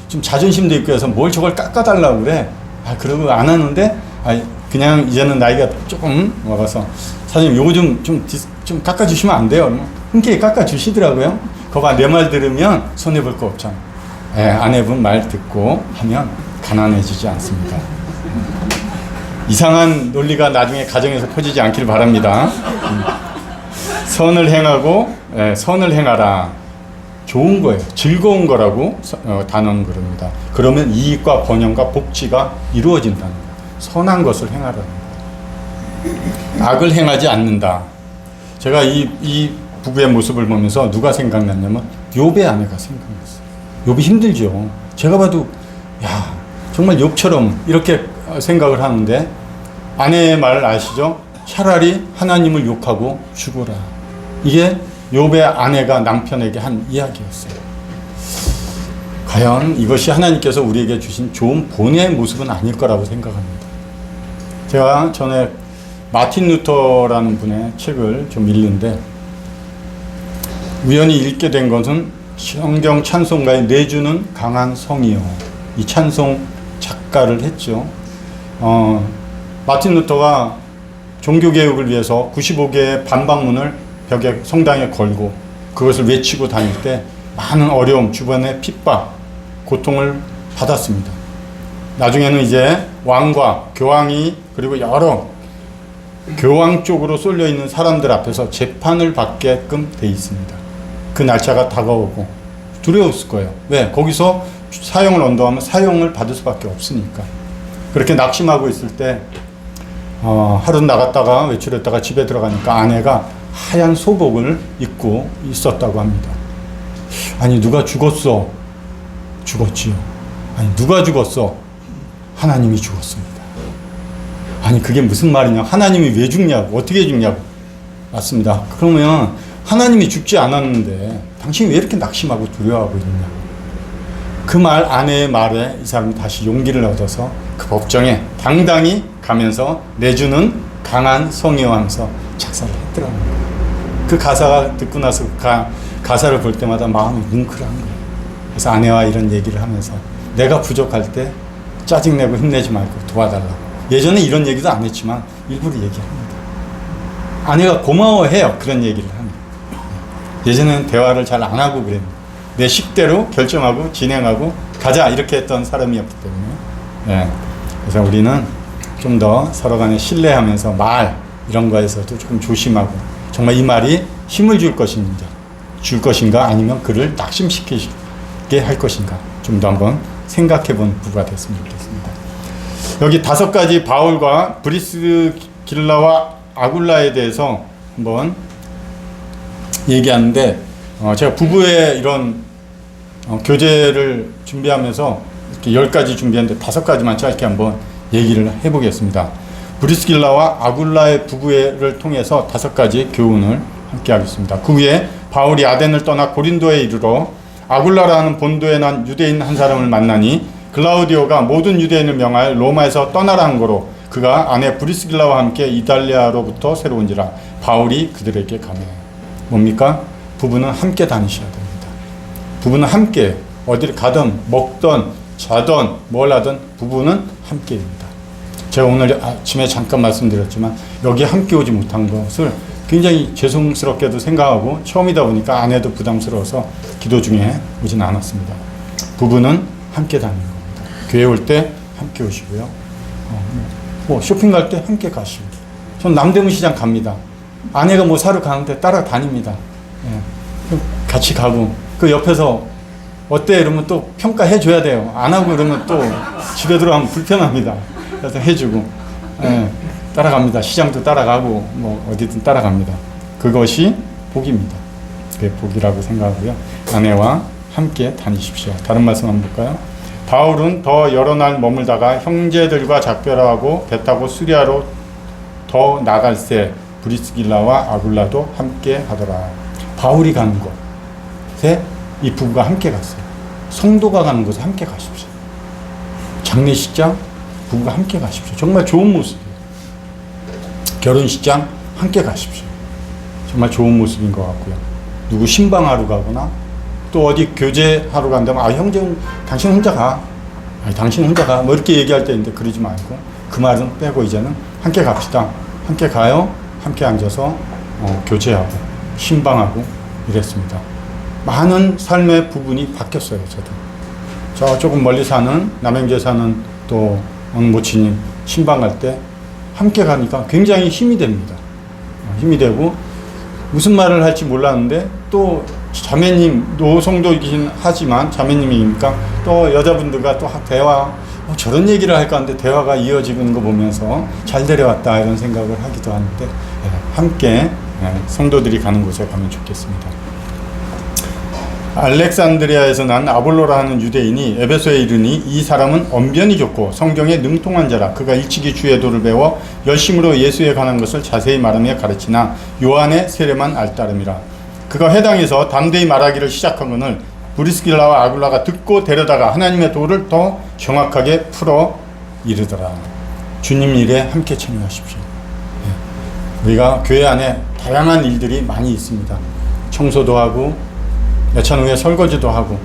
좀 자존심도 있고 해서 뭘 저걸 깎아달라고 그래. 그러고 안 하는데 그냥 이제는 나이가 조금 먹어서 사장님 요거 좀 깎아주시면 안 돼요? 흔쾌히 깎아주시더라고요. 거봐 내 말 들으면 손해볼 거 없잖아. 아내분 말 듣고 하면 가난해지지 않습니다. 이상한 논리가 나중에 가정에서 퍼지지 않기를 바랍니다. 선을 행하고 선을 행하라. 좋은 거예요. 즐거운 거라고 단언 그럽니다. 그러면 이익과 번영과 복지가 이루어진다는 거예요. 선한 것을 행하라는 거예요. 악을 행하지 않는다. 제가 이 부부의 모습을 보면서 누가 생각났냐면 욥의 아내가 생각났어요. 욥이 힘들죠. 제가 봐도 정말 욥처럼 이렇게 생각을 하는데 아내의 말을 아시죠? 차라리 하나님을 욕하고 죽어라. 이게 욥의 아내가 남편에게 한 이야기였어요. 과연 이것이 하나님께서 우리에게 주신 좋은 본의 모습은 아닐 거라고 생각합니다. 제가 전에 마틴 루터라는 분의 책을 좀 읽는데 우연히 읽게 된 것은 성경 찬송가의 내주는 강한 성이요. 이 찬송 작가를 했죠. 마틴 루터가 종교개혁을 위해서 95개의 반박문을 벽에 성당에 걸고 그것을 외치고 다닐 때 많은 어려움, 주변의 핍박, 고통을 받았습니다. 나중에는 이제 왕과 교황이 그리고 여러 교황 쪽으로 쏠려 있는 사람들 앞에서 재판을 받게끔 돼 있습니다. 그 날짜가 다가오고 두려웠을 거예요. 왜? 거기서 사형을 언도하면 사형을 받을 수밖에 없으니까. 그렇게 낙심하고 있을 때 하루 나갔다가 외출했다가 집에 들어가니까 아내가 하얀 소복을 입고 있었다고 합니다. 아니 누가 죽었어? 죽었지요. 아니 누가 죽었어? 하나님이 죽었습니다. 아니 그게 무슨 말이냐? 하나님이 왜 죽냐고? 어떻게 죽냐고? 맞습니다. 그러면 하나님이 죽지 않았는데 당신이 왜 이렇게 낙심하고 두려워하고 있느냐고. 그 말 아내의 말에 이 사람이 다시 용기를 얻어서 그 법정에 당당히 가면서 내주는 강한 성이요 하면서 작사를 했더라는 거예요. 그 가사가 듣고 나서 가사를 볼 때마다 마음이 뭉클한 거예요. 그래서 아내와 이런 얘기를 하면서 내가 부족할 때 짜증내고 힘내지 말고 도와달라고. 예전에 이런 얘기도 안 했지만 일부러 얘기합니다. 아내가 고마워해요. 그런 얘기를 하면. 예전에는 대화를 잘 안 하고 그랬는데 내 식대로 결정하고 진행하고 가자 이렇게 했던 사람이었기 때문에 그래서 우리는 좀 더 서로 간에 신뢰하면서 말 이런 거에서도 조금 조심하고 정말 이 말이 힘을 줄 것인가 아니면 그를 낙심시키게 할 것인가 좀 더 한번 생각해 본 부부가 됐으면 좋겠습니다. 여기 5가지 바울과 브리스길라와 아굴라에 대해서 한번 얘기하는데 제가 부부의 이런 교재를 준비하면서 이렇게 10가지 준비했는데 5가지만 짧게 한번 얘기를 해보겠습니다. 브리스길라와 아굴라의 부부를 통해서 5가지 교훈을 함께 하겠습니다. 그 후에 바울이 아덴을 떠나 고린도에 이르러 아굴라라는 본도에 난 유대인 한 사람을 만나니 글라우디오가 모든 유대인을 명하여 로마에서 떠나라는 거로 그가 아내 브리스길라와 함께 이탈리아로부터 새로 온지라 바울이 그들에게 가매. 뭡니까? 부부는 함께 다니셔야 됩니다. 부부는 함께 어디를 가든 먹든 자든 뭘 하든 부부는 함께입니다. 제가 오늘 아침에 잠깐 말씀드렸지만 여기 함께 오지 못한 것을 굉장히 죄송스럽게도 생각하고 처음이다 보니까 아내도 부담스러워서 기도 중에 오진 않았습니다. 부부는 함께 다니는 겁니다. 교회 올 때 함께 오시고요. 뭐 쇼핑 갈 때 함께 가시고. 전 남대문 시장 갑니다. 아내가 뭐 사러 가는데 따라다닙니다. 같이 가고 그 옆에서 어때? 이러면 또 평가해 줘야 돼요. 안 하고 그러면 또 집에 들어가면 불편합니다. 그래서 해주고, 예, 따라갑니다. 시장도 따라가고, 뭐, 어디든 따라갑니다. 그것이 복입니다. 그게 복이라고 생각하고요. 아내와 함께 다니십시오. 다른 말씀 한번 볼까요? 바울은 더 여러 날 머물다가 형제들과 작별하고 배 타고 수리아로 더 나갈새 브리스길라와 아굴라도 함께 하더라. 바울이 가는 곳에 이 부부가 함께 갔어요. 성도가 가는 곳에 함께 가십시오. 장례식장 부부가 함께 가십시오. 정말 좋은 모습이에요. 결혼식장 함께 가십시오. 정말 좋은 모습인 것 같고요. 누구 신방하러 가거나 또 어디 교제하러 간다면 아 형제 당신 혼자 가. 아니 당신 혼자 가. 뭐 이렇게 얘기할 때 있는데 그러지 말고 그 말은 빼고 이제는 함께 갑시다. 함께 가요. 함께 앉아서 교제하고 신방하고 이랬습니다. 많은 삶의 부분이 바뀌었어요. 저도. 저 조금 멀리 사는 남양주에 사는 또 모친님 신방 갈 때 함께 가니까 굉장히 힘이 됩니다. 힘이 되고 무슨 말을 할지 몰랐는데 또 자매님 노성도이긴 하지만 자매님이니까 또 여자분들과 또 대화 저런 얘기를 할까 하는데 대화가 이어지는 거 보면서 잘 데려왔다 이런 생각을 하기도 하는데 함께 성도들이 가는 곳에 가면 좋겠습니다. 알렉산드리아에서 난 아볼로라 하는 유대인이 에베소에 이르니 이 사람은 언변이 좋고 성경에 능통한 자라. 그가 일찍이 주의 도를 배워 열심으로 예수에 관한 것을 자세히 말하며 가르치나 요한의 세례만 알따름이라. 그가 회당에서 담대히 말하기를 시작하거늘 브리스길라와 아굴라가 듣고 데려다가 하나님의 도를 더 정확하게 풀어 이르더라. 주님 일에 함께 참여하십시오. 우리가 교회 안에 다양한 일들이 많이 있습니다. 청소도 하고 예찬 후에 설거지도 하고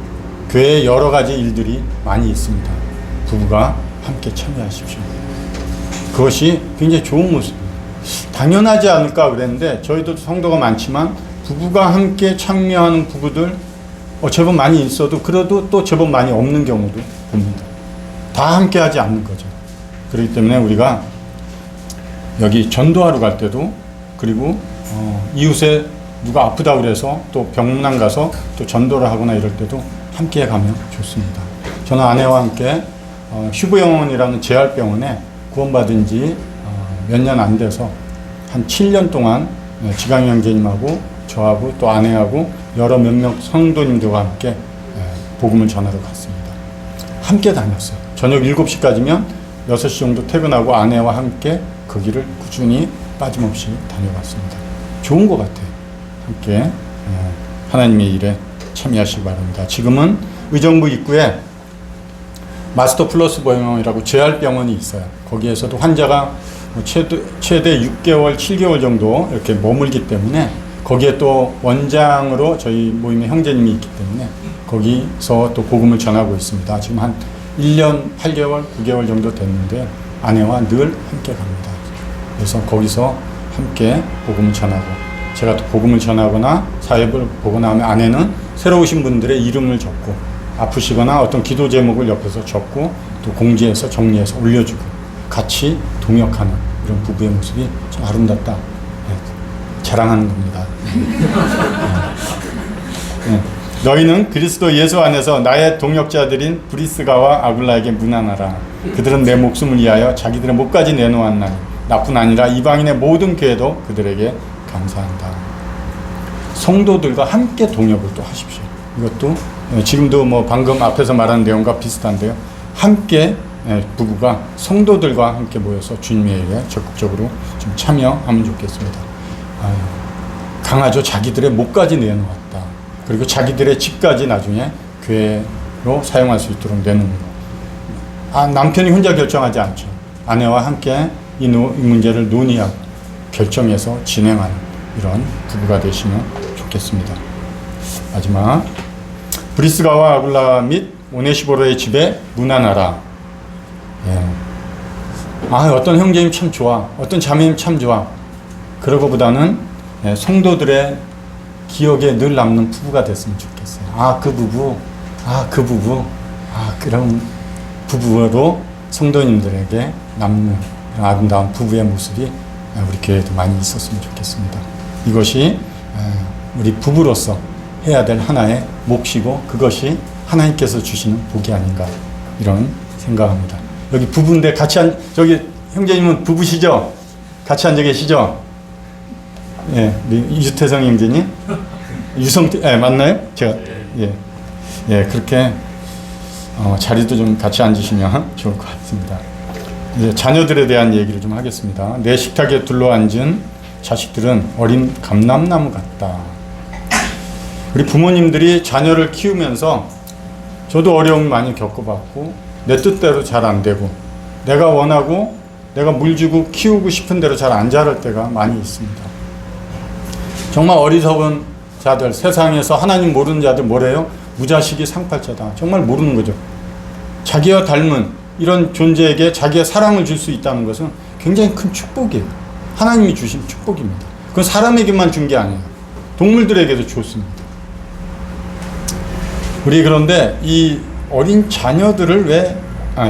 교회에 여러 가지 일들이 많이 있습니다. 부부가 함께 참여하십시오. 그것이 굉장히 좋은 모습입니다. 당연하지 않을까 그랬는데 저희도 성도가 많지만 부부가 함께 참여하는 부부들 제법 많이 있어도 그래도 또 제법 많이 없는 경우도 봅니다. 다 함께 하지 않는 거죠. 그렇기 때문에 우리가 여기 전도하러 갈 때도 그리고 이웃에 누가 아프다 그래서 또 병난 가서 또 전도를 하거나 이럴 때도 함께 가면 좋습니다. 저는 아내와 함께 휴부영원이라는 재활병원에 구원받은 지 몇 년 안 돼서 한 7년 동안 지강 형제님하고 저하고 또 아내하고 여러 몇몇 성도님들과 함께 복음을 전하러 갔습니다. 함께 다녔어요. 저녁 7시까지면 6시 정도 퇴근하고 아내와 함께 그 길을 꾸준히 빠짐없이 다녀갔습니다. 좋은 것 같아요. 함께 하나님의 일에 참여하시기 바랍니다. 지금은 의정부 입구에 마스터 플러스 병원이라고 재활병원이 있어요. 거기에서도 환자가 최대 6개월, 7개월 정도 이렇게 머물기 때문에 거기에 또 원장으로 저희 모임의 형제님이 있기 때문에 거기서 또 복음을 전하고 있습니다. 지금 한 1년 8개월, 9개월 정도 됐는데 아내와 늘 함께 갑니다. 그래서 거기서 함께 복음을 전하고 제가 또 복음을 전하거나 사역을 보거나 하면 아내는 새로 오신 분들의 이름을 적고 아프시거나 어떤 기도 제목을 옆에서 적고 또 공지해서 정리해서 올려주고 같이 동역하는 이런 부부의 모습이 참 아름답다. 자랑하는 겁니다. 너희는 그리스도 예수 안에서 나의 동역자들인 브리스가와 아굴라에게 문안하라. 그들은 내 목숨을 위하여 자기들의 목까지 내놓았나니 나뿐 아니라 이방인의 모든 교회도 그들에게 감사한다. 성도들과 함께 동역을 또 하십시오. 이것도 지금도 뭐 방금 앞에서 말한 내용과 비슷한데요. 함께 부부가 성도들과 함께 모여서 주님의 일에 적극적으로 좀 참여하면 좋겠습니다. 강하죠. 자기들의 목까지 내놓았다. 그리고 자기들의 집까지 나중에 교회로 사용할 수 있도록 내놓는 것. 남편이 혼자 결정하지 않죠. 아내와 함께 이 문제를 논의하고 결정해서 진행하는 이런 부부가 되시면 좋겠습니다. 마지막 브리스가와 아굴라 및 오네시보로의 집에 문안하라. 어떤 형제님 참 좋아. 어떤 자매님 참 좋아. 그러고보다는 성도들의 기억에 늘 남는 부부가 됐으면 좋겠어요. 그 부부. 그런 부부로 성도님들에게 남는 아름다운 부부의 모습이 우리 교회에도 많이 있었으면 좋겠습니다. 이것이 우리 부부로서 해야 될 하나의 몫이고 그것이 하나님께서 주시는 복이 아닌가 이런 생각합니다. 여기 부부인데 같이 저기 형제님은 부부시죠? 같이 앉아 계시죠? 예, 유태성 형제님, 맞나요? 제가 그렇게 자리도 좀 같이 앉으시면 좋을 것 같습니다. 이제 자녀들에 대한 얘기를 좀 하겠습니다. 내 식탁에 둘러앉은 자식들은 어린 감람나무 같다. 우리 부모님들이 자녀를 키우면서 저도 어려움 많이 겪어봤고 내 뜻대로 잘 안 되고 내가 원하고 내가 물 주고 키우고 싶은 대로 잘 안 자랄 때가 많이 있습니다. 정말 어리석은 자들, 세상에서 하나님 모르는 자들 뭐래요? 무자식이 상팔자다. 정말 모르는 거죠. 자기와 닮은 이런 존재에게 자기의 사랑을 줄 수 있다는 것은 굉장히 큰 축복이에요. 하나님이 주신 축복입니다. 그건 사람에게만 준 게 아니에요. 동물들에게도 줬습니다. 우리 그런데 이 어린 자녀들을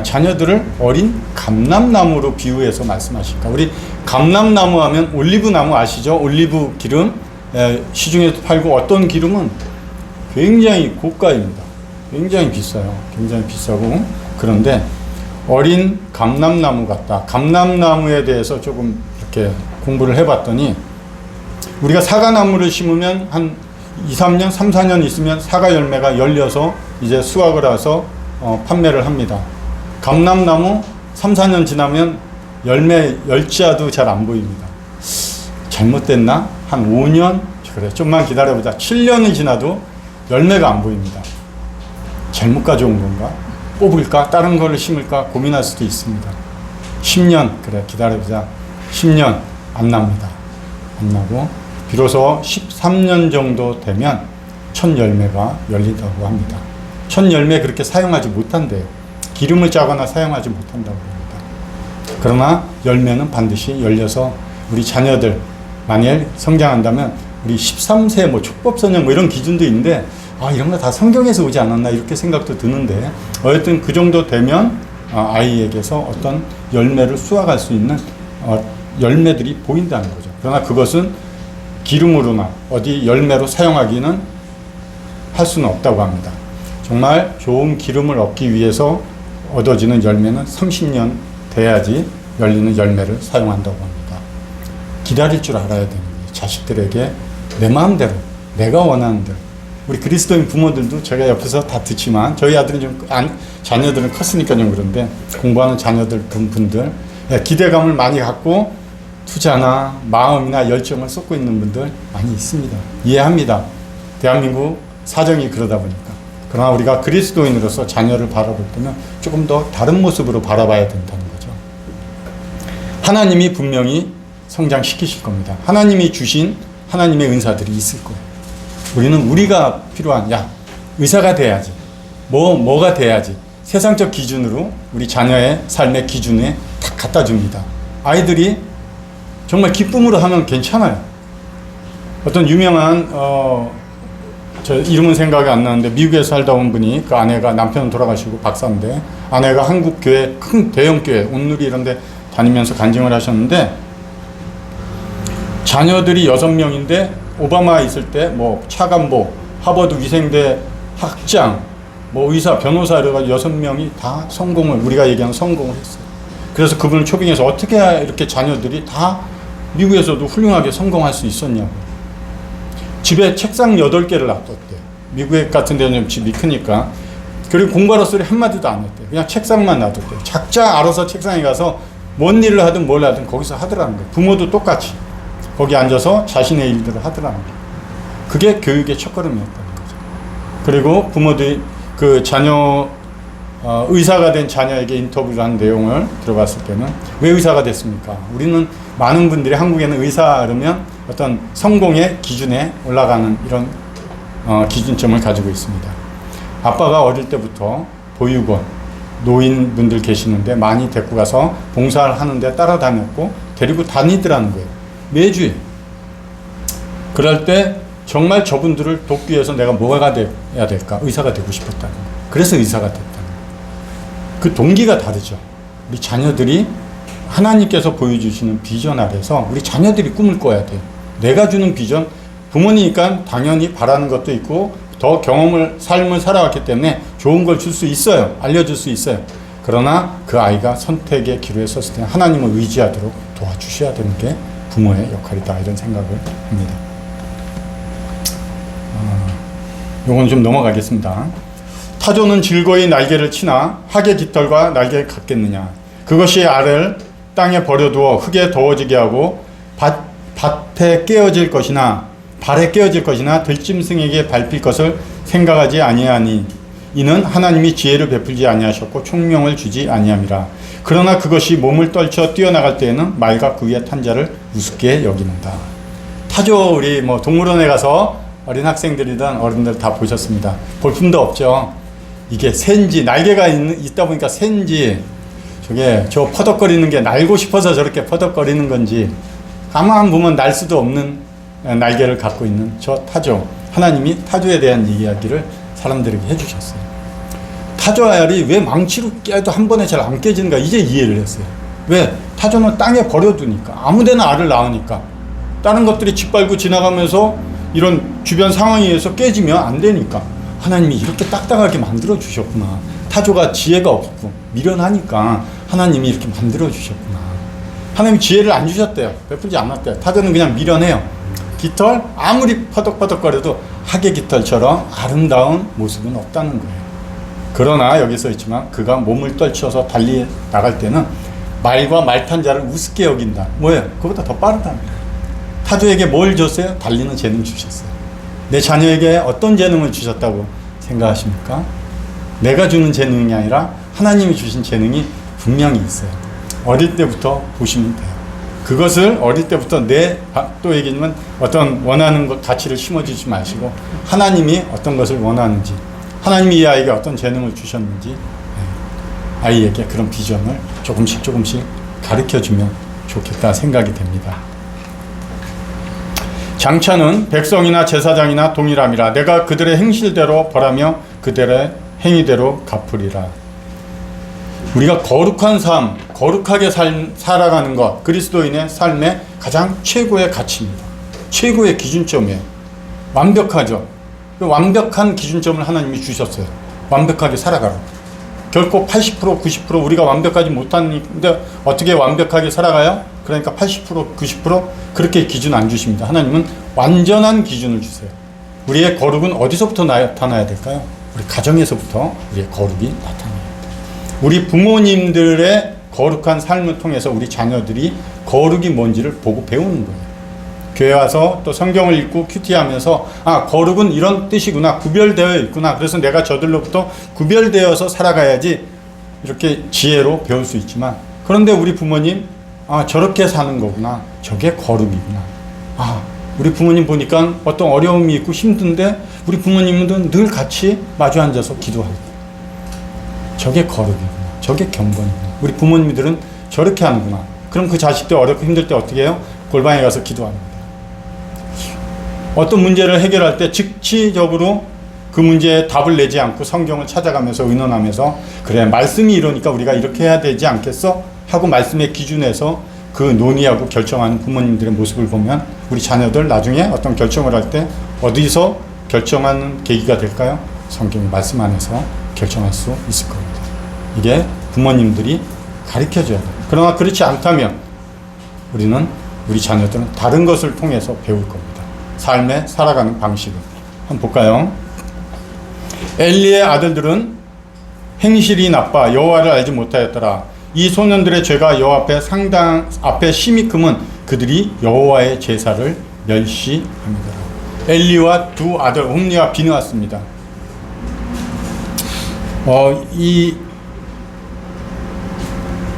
자녀들을 어린 감람나무로 비유해서 말씀하실까? 우리 감람나무 하면 올리브나무 아시죠? 올리브 기름 시중에도 팔고 어떤 기름은 굉장히 고가입니다. 굉장히 비싸요. 굉장히 비싸고 그런데 어린 감람나무 같다. 감람나무에 대해서 조금 이렇게 공부를 해봤더니 우리가 사과나무를 심으면 한 2, 3년, 3, 4년 있으면 사과 열매가 열려서 이제 수확을 해서 판매를 합니다. 감람나무 3, 4년 지나면 열매 열자도 잘 안 보입니다. 잘못됐나? 한 5년? 그래, 좀만 기다려보자. 7년이 지나도 열매가 안 보입니다. 잘못 가져온 건가? 뽑을까? 다른 거를 심을까? 고민할 수도 있습니다. 10년, 그래, 기다려보자. 10년 안 납니다. 안 나고 비로소 13년 정도 되면 첫 열매가 열린다고 합니다. 첫 열매 그렇게 사용하지 못한대요. 기름을 짜거나 사용하지 못한다고 합니다. 그러나 열매는 반드시 열려서 우리 자녀들 만일 성장한다면 우리 13세 뭐 촉법소년 뭐 이런 기준도 있는데 이런 거 다 성경에서 오지 않았나 이렇게 생각도 드는데 어쨌든 그 정도 되면 아이에게서 어떤 열매를 수확할 수 있는 열매들이 보인다는 거죠. 그러나 그것은 기름으로나 어디 열매로 사용하기는 할 수는 없다고 합니다. 정말 좋은 기름을 얻기 위해서 얻어지는 열매는 30년 돼야지 열리는 열매를 사용한다고 합니다. 기다릴 줄 알아야 되는 거예요. 자식들에게 내 마음대로 내가 원하는 대로. 우리 그리스도인 부모들도 제가 옆에서 다 듣지만 저희 아들은 좀 자녀들은 컸으니까 좀 그런데 공부하는 자녀들 분들 기대감을 많이 갖고 투자나 마음이나 열정을 쏟고 있는 분들 많이 있습니다. 이해합니다. 대한민국 사정이 그러다 보니까. 그러나 우리가 그리스도인으로서 자녀를 바라볼 때는 조금 더 다른 모습으로 바라봐야 된다는 거죠. 하나님이 분명히 성장시키실 겁니다. 하나님이 주신 하나님의 은사들이 있을 거예요. 우리는 우리가 필요한 의사가 돼야지. 뭐가 돼야지. 세상적 기준으로 우리 자녀의 삶의 기준에 딱 갖다 줍니다. 아이들이 정말 기쁨으로 하면 괜찮아요. 어떤 유명한 저 이름은 생각이 안 나는데 미국에 살다 온 분이 그 아내가 남편은 돌아가시고 박사인데 아내가 한국 교회 큰 대형 교회 온누리 이런 데 다니면서 간증을 하셨는데 자녀들이 6명인데 오바마 있을 때 뭐 차관보, 하버드 위생대 학장, 뭐 의사, 변호사 이래가지고 6명이 다 성공을 우리가 얘기하는 성공을 했어요. 그래서 그분을 초빙해서 어떻게 이렇게 자녀들이 다 미국에서도 훌륭하게 성공할 수 있었냐고. 집에 책상 8개를 놔뒀대요. 미국 같은 데는 집이 크니까. 그리고 공부하라 소리 한마디도 안 했대요. 그냥 책상만 놔뒀대요. 각자 알아서 책상에 가서 뭔 일을 하든 뭘 하든 거기서 하더라는 거예요. 부모도 똑같이 거기 앉아서 자신의 일들을 하더라는 거예요. 그게 교육의 첫걸음이었다는 거죠. 그리고 부모들이 그 자녀 의사가 된 자녀에게 인터뷰를 한 내용을 들어봤을 때는 왜 의사가 됐습니까? 우리는 많은 분들이 한국에는 의사 그러면 어떤 성공의 기준에 올라가는 이런 기준점을 가지고 있습니다. 아빠가 어릴 때부터 보육원, 노인분들 계시는데 많이 데리고 가서 봉사를 하는데 따라다녔고 데리고 다니더라는 거예요. 매주에. 그럴 때 정말 저분들을 돕기 위해서 내가 뭐가 돼야 될까? 의사가 되고 싶었다는 거예요. 그래서 의사가 됐다는 거예요. 그 동기가 다르죠. 우리 자녀들이 하나님께서 보여주시는 비전 아래서 우리 자녀들이 꿈을 꿔야 돼요. 내가 주는 비전, 부모니까 당연히 바라는 것도 있고 더 삶을 살아왔기 때문에 좋은 걸 줄 수 있어요. 알려줄 수 있어요. 그러나 그 아이가 선택의 기로에 섰을 때 하나님을 의지하도록 도와주셔야 되는 게 부모의 역할이다, 이런 생각을 합니다. 요건 좀 넘어가겠습니다. 타조는 즐거이 날개를 치나 학의 깃털과 날개를 갖겠느냐. 그것이 알을 땅에 버려두어 흙에 더워지게 하고 밭에 깨어질 것이나 발에 깨어질 것이나 들짐승에게 밟힐 것을 생각하지 아니하니 이는 하나님이 지혜를 베풀지 아니하셨고 총명을 주지 아니함이라. 그러나 그것이 몸을 떨쳐 뛰어나갈 때에는 말과 그 위에 탄 자를 우습게 여기는다. 타조, 우리 동물원에 가서 어린 학생들이든 어른들 다 보셨습니다. 볼품도 없죠. 이게 샌지, 날개가 있다 보니까 샌지, 저 퍼덕거리는 게 날고 싶어서 저렇게 퍼덕거리는 건지, 가만 보면 날 수도 없는 날개를 갖고 있는 저 타조. 하나님이 타조에 대한 이야기를 사람들에게 해주셨어요. 타조 알이 왜 망치로 깨도 한 번에 잘 안 깨지는가, 이제 이해를 했어요. 왜? 타조는 땅에 버려두니까, 아무데나 알을 낳으니까. 다른 것들이 짓밟고 지나가면서 이런 주변 상황에 의해서 깨지면 안 되니까 하나님이 이렇게 딱딱하게 만들어 주셨구나. 타조가 지혜가 없고 미련하니까 하나님이 이렇게 만들어 주셨구나. 하나님이 지혜를 안 주셨대요. 베풀지 않았대요. 타조는 그냥 미련해요. 깃털 아무리 퍼덕퍼덕거려도 학의 깃털처럼 아름다운 모습은 없다는 거예요. 그러나 여기 써 있지만 그가 몸을 떨쳐서 달리 나갈 때는 말과 말탄 자를 우습게 여긴다. 뭐예요? 그보다 더 빠르다는 거예요. 타조에게 뭘 줬어요? 달리는 재능 주셨어요. 내 자녀에게 어떤 재능을 주셨다고 생각하십니까? 내가 주는 재능이 아니라 하나님이 주신 재능이 분명히 있어요. 어릴 때부터 보시면 돼요. 그것을 어릴 때부터 또 얘기하면 어떤 원하는 것, 가치를 심어주지 마시고 하나님이 어떤 것을 원하는지, 하나님이 이 아이에게 어떤 재능을 주셨는지 아이에게 그런 비전을 조금씩 가르쳐주면 좋겠다 생각이 됩니다. 장차는 백성이나 제사장이나 동일함이라. 내가 그들의 행실대로 벌하며 그들의 행위대로 갚으리라. 우리가 거룩한 삶, 거룩하게 살아가는 것, 그리스도인의 삶의 가장 최고의 가치입니다. 최고의 기준점이에요. 완벽하죠. 완벽한 기준점을 하나님이 주셨어요. 완벽하게 살아가라. 결코 80%, 90% 우리가 완벽하지 못하는데 어떻게 완벽하게 살아가요? 그러니까 80%, 90% 그렇게 기준 안 주십니다. 하나님은 완전한 기준을 주세요. 우리의 거룩은 어디서부터 나타나야 될까요? 우리 가정에서부터 우리의 거룩이 나타나야 돼요. 우리 부모님들의 거룩한 삶을 통해서 우리 자녀들이 거룩이 뭔지를 보고 배우는 거예요. 교회 와서 또 성경을 읽고 큐티하면서 거룩은 이런 뜻이구나, 구별되어 있구나, 그래서 내가 저들로부터 구별되어서 살아가야지, 이렇게 지혜로 배울 수 있지만, 그런데 우리 부모님 저렇게 사는 거구나, 저게 거룩이구나. 우리 부모님 보니까 어떤 어려움이 있고 힘든데 우리 부모님은 늘 같이 마주 앉아서 기도하고, 저게 거룩이구나, 저게 경건이구나, 우리 부모님들은 저렇게 하는구나. 그럼 그 자식들 어렵고 힘들 때 어떻게 해요? 골방에 가서 기도합니다. 어떤 문제를 해결할 때 즉시적으로 그 문제에 답을 내지 않고 성경을 찾아가면서 의논하면서, 그래 말씀이 이러니까 우리가 이렇게 해야 되지 않겠어? 하고 말씀의 기준에서 그 논의하고 결정하는 부모님들의 모습을 보면 우리 자녀들 나중에 어떤 결정을 할 때 어디서 결정하는 계기가 될까요? 성경 말씀 안에서 결정할 수 있을 겁니다. 이게 부모님들이 가르쳐줘야 돼요. 그러나 그렇지 않다면 우리 자녀들은 다른 것을 통해서 배울 겁니다. 삶에 살아가는 방식을 한번 볼까요? 엘리의 아들들은 행실이 나빠 여호와를 알지 못하였더라. 이 소년들의 죄가 여호와 앞에 심히 크면 그들이 여호와의 제사를 멸시합니다. 엘리와 두 아들 홈리와 비느하스입니다. 이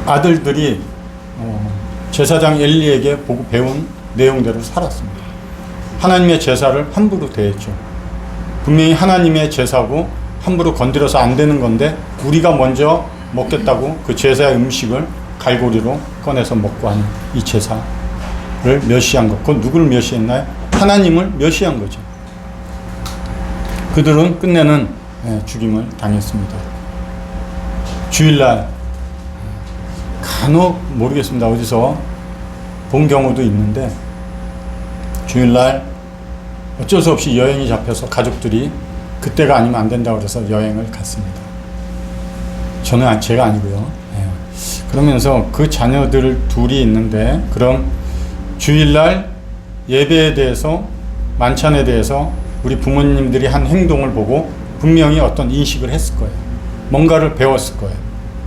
아들들이 제사장 엘리에게 보고 배운 내용대로 살았습니다. 하나님의 제사를 함부로 대했죠. 분명히 하나님의 제사고 함부로 건드려서 안 되는 건데 우리가 먼저 먹겠다고 그 제사의 음식을 갈고리로 꺼내서 먹고 하는 이 제사를 멸시한 것. 그건 누구를 멸시했나요? 하나님을 멸시한 거죠. 그들은 끝내는 죽임을 당했습니다. 주일날 간혹 모르겠습니다. 어디서 본 경우도 있는데 주일날 어쩔 수 없이 여행이 잡혀서 가족들이 그때가 아니면 안 된다고 그래서 여행을 갔습니다. 제가 아니고요. 예. 그러면서 그 자녀들 둘이 있는데, 그럼 주일날 예배에 대해서, 만찬에 대해서 우리 부모님들이 한 행동을 보고 분명히 어떤 인식을 했을 거예요. 뭔가를 배웠을 거예요.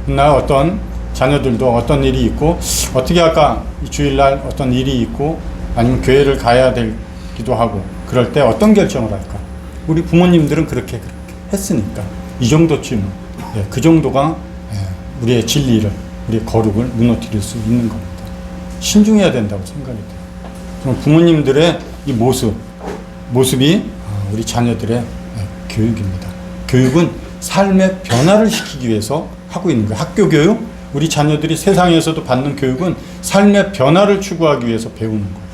나 어떤 자녀들도 어떤 일이 있고, 어떻게 할까, 이 주일날 어떤 일이 있고, 아니면 교회를 가야 되기도 하고, 그럴 때 어떤 결정을 할까. 우리 부모님들은 그렇게 했으니까 이 정도쯤, 그 정도가 우리의 진리를, 우리의 거룩을 무너뜨릴 수 있는 겁니다. 신중해야 된다고 생각이 돼요. 부모님들의 이 모습이 우리 자녀들의 교육입니다. 교육은 삶의 변화를 시키기 위해서 하고 있는 거예요. 학교 교육, 우리 자녀들이 세상에서도 받는 교육은 삶의 변화를 추구하기 위해서 배우는 거예요.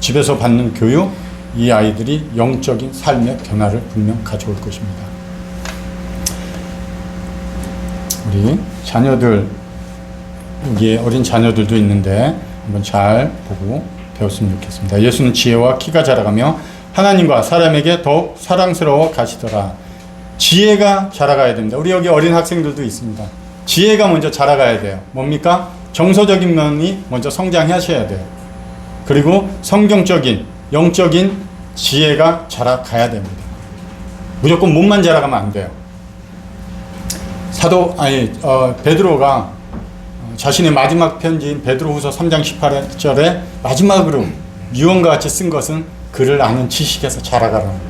집에서 받는 교육, 이 아이들이 영적인 삶의 변화를 분명 가져올 것입니다. 우리 자녀들, 여기에 어린 자녀들도 있는데 한번 잘 보고 배웠으면 좋겠습니다. 예수는 지혜와 키가 자라가며 하나님과 사람에게 더욱 사랑스러워 가시더라. 지혜가 자라가야 됩니다. 우리 여기 어린 학생들도 있습니다. 지혜가 먼저 자라가야 돼요. 뭡니까? 정서적인 면이 먼저 성장하셔야 돼요. 그리고 성경적인, 영적인 지혜가 자라가야 됩니다. 무조건 몸만 자라가면 안 돼요. 베드로가 자신의 마지막 편지인 베드로후서 3장 18절에 마지막으로 유언과 같이 쓴 것은 그를 아는 지식에서 자라가라는 거예요.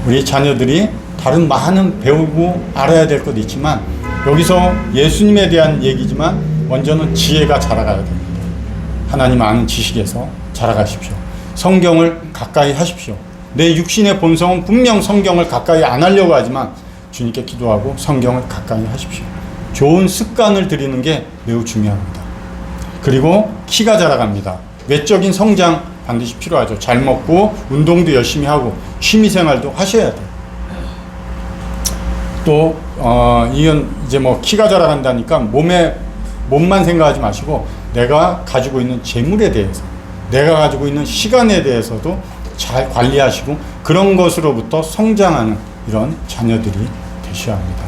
우리 자녀들이 다른 많은 배우고 알아야 될 것도 있지만, 여기서 예수님에 대한 얘기지만 먼저는 지혜가 자라가야 됩니다. 하나님 아는 지식에서 자라가십시오. 성경을 가까이 하십시오. 내 육신의 본성은 분명 성경을 가까이 안 하려고 하지만 주님께 기도하고 성경을 가까이 하십시오. 좋은 습관을 들이는 게 매우 중요합니다. 그리고 키가 자라갑니다. 외적인 성장 반드시 필요하죠. 잘 먹고 운동도 열심히 하고 취미생활도 하셔야 돼요. 또 이건 이제 뭐 키가 자라간다니까 몸만 생각하지 마시고 내가 가지고 있는 재물에 대해서, 내가 가지고 있는 시간에 대해서도 잘 관리하시고 그런 것으로부터 성장하는 이런 자녀들이 되셔야 합니다.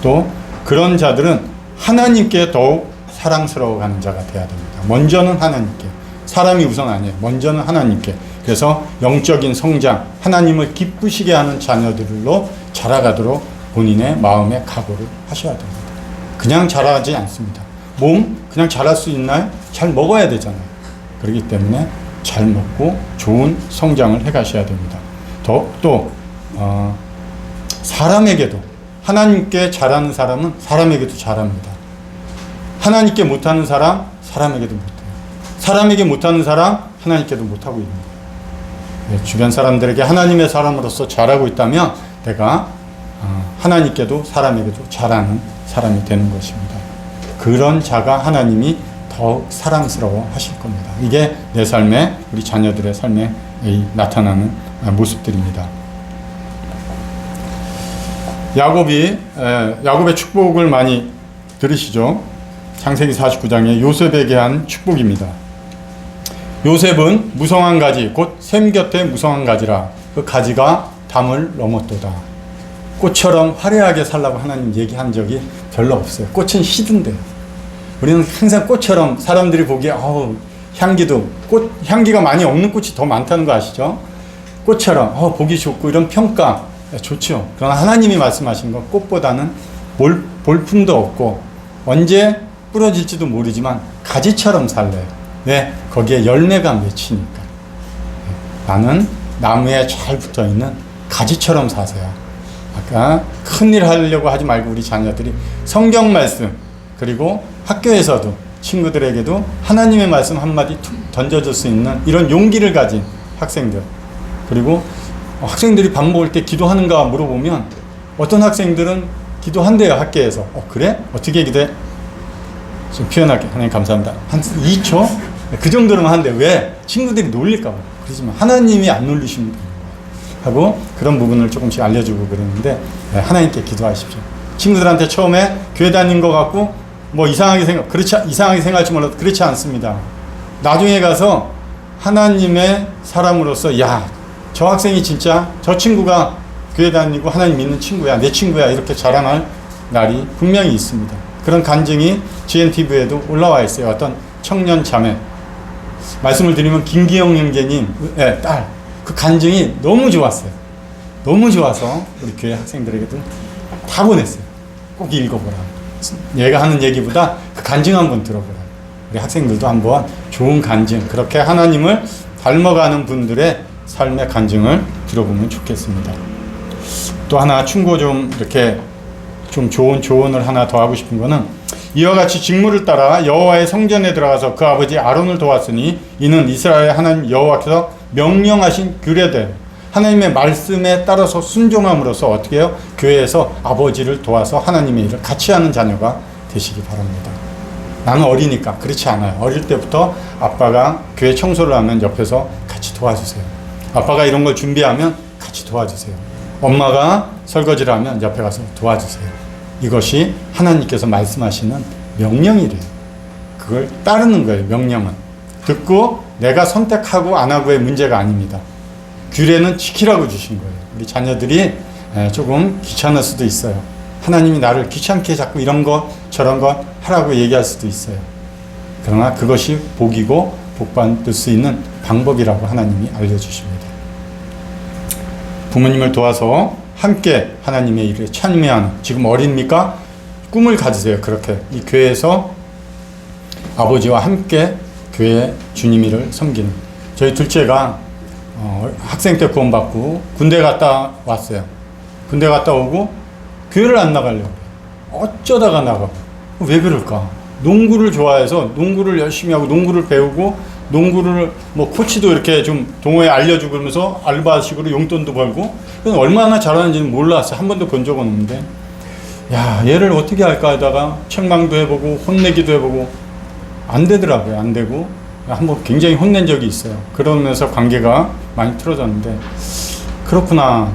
또 그런 자들은 하나님께 더욱 사랑스러워가는 자가 되어야 됩니다. 먼저는 하나님께. 사람이 우선 아니에요. 먼저는 하나님께. 그래서 영적인 성장, 하나님을 기쁘시게 하는 자녀들로 자라가도록 본인의 마음의 각오를 하셔야 됩니다. 그냥 자라지 않습니다. 몸 그냥 자랄 수 있나요? 잘 먹어야 되잖아요. 그렇기 때문에 잘 먹고 좋은 성장을 해가셔야 됩니다. 또 사람에게도, 하나님께 잘하는 사람은 사람에게도 잘합니다. 하나님께 못하는 사람, 사람에게도 못해요. 사람에게 못하는 사람, 하나님께도 못하고 있는 거예요. 주변 사람들에게 하나님의 사람으로서 잘하고 있다면 내가 하나님께도 사람에게도 잘하는 사람이 되는 것입니다. 그런 자가 하나님이 더욱 사랑스러워 하실 겁니다. 이게 내 삶에, 우리 자녀들의 삶에 나타나는 모습들입니다. 야곱의 축복을 많이 들으시죠? 창세기 49장에 요셉에게 한 축복입니다. 요셉은 무성한 가지, 곧 샘 곁에 무성한 가지라. 그 가지가 담을 넘었도다. 꽃처럼 화려하게 살라고 하나님 얘기한 적이 별로 없어요. 꽃은 시든데. 우리는 항상 꽃처럼 사람들이 보기에 향기가 많이 없는 꽃이 더 많다는 거 아시죠? 꽃처럼 보기 좋고 이런 평가 좋죠. 그러나 하나님이 말씀하신 건 꽃보다는 볼품도 없고 언제 부러질지도 모르지만 가지처럼 살래요. 왜? 거기에 열매가 맺히니까. 나는 나무에 잘 붙어있는 가지처럼 사세요. 아까 큰일 하려고 하지 말고 우리 자녀들이 성경 말씀, 그리고 학교에서도 친구들에게도 하나님의 말씀 한마디 툭 던져줄 수 있는 이런 용기를 가진 학생들, 그리고 학생들이 밥 먹을 때 기도하는가 물어보면 어떤 학생들은 기도한대요. 학교에서. 그래? 어떻게 기도해? 좀 표현할게. 하나님 감사합니다. 한 2초? 그 정도로만 한대. 왜? 친구들이 놀릴까 봐. 그러지만 하나님이 안 놀리시면 돼요. 하고 그런 부분을 조금씩 알려주고 그러는데, 하나님께 기도하십시오. 친구들한테 처음에 교회 다닌 것 같고 이상하게 생각할지 몰라도 그렇지 않습니다. 나중에 가서 하나님의 사람으로서 저 학생이 진짜, 저 친구가 교회 다니고 하나님 믿는 친구야, 내 친구야 이렇게 자랑할 날이 분명히 있습니다. 그런 간증이 GNTV에도 올라와 있어요. 어떤 청년 자매, 말씀을 드리면 김기영 형제님 딸, 그 간증이 너무 좋았어요. 너무 좋아서 우리 교회 학생들에게도 다 보냈어요. 꼭 읽어보라. 얘가 하는 얘기보다 그 간증 한번 들어보라. 우리 학생들도 한번 좋은 간증, 그렇게 하나님을 닮아가는 분들의 삶의 간증을 들어보면 좋겠습니다. 또 하나 충고 좀 이렇게 좀 좋은 조언을 하나 더 하고 싶은 거는, 이와 같이 직무를 따라 여호와의 성전에 들어가서 그 아버지 아론을 도왔으니 이는 이스라엘 하나님 여호와께서 명령하신 규례대로 하나님의 말씀에 따라서 순종함으로써 어떻게 해요? 교회에서 아버지를 도와서 하나님의 일을 같이 하는 자녀가 되시기 바랍니다. 나는 어리니까 그렇지 않아요. 어릴 때부터 아빠가 교회 청소를 하면 옆에서 같이 도와주세요. 아빠가 이런 걸 준비하면 같이 도와주세요. 엄마가 설거지를 하면 옆에 가서 도와주세요. 이것이 하나님께서 말씀하시는 명령이래요. 그걸 따르는 거예요. 명령은 듣고 내가 선택하고 안 하고의 문제가 아닙니다. 규례는 지키라고 주신 거예요. 우리 자녀들이 조금 귀찮을 수도 있어요. 하나님이 나를 귀찮게 자꾸 이런 것 저런 것 하라고 얘기할 수도 있어요. 그러나 그것이 복이고 복받을 수 있는 방법이라고 하나님이 알려주십니다. 부모님을 도와서 함께 하나님의 일에 참여하는, 지금 어립니까? 꿈을 가지세요. 그렇게 이 교회에서 아버지와 함께 교회 주님 일을 섬기는. 저희 둘째가 학생 때 구원받고 군대 갔다 왔어요. 군대 갔다 오고 교회를 안 나가려고 어쩌다가 나가고. 왜 그럴까? 농구를 좋아해서 농구를 열심히 하고 농구를 배우고 농구를 뭐 코치도 이렇게 좀 동호회 알려주고 그러면서 알바식으로 용돈도 벌고, 얼마나 잘하는지는 몰랐어요. 한 번도 본 적은 없는데, 야, 얘를 어떻게 할까 하다가 책망도 해보고 혼내기도 해보고 안 되더라고요. 안 되고 한번 굉장히 혼낸 적이 있어요. 그러면서 관계가 많이 틀어졌는데, 그렇구나.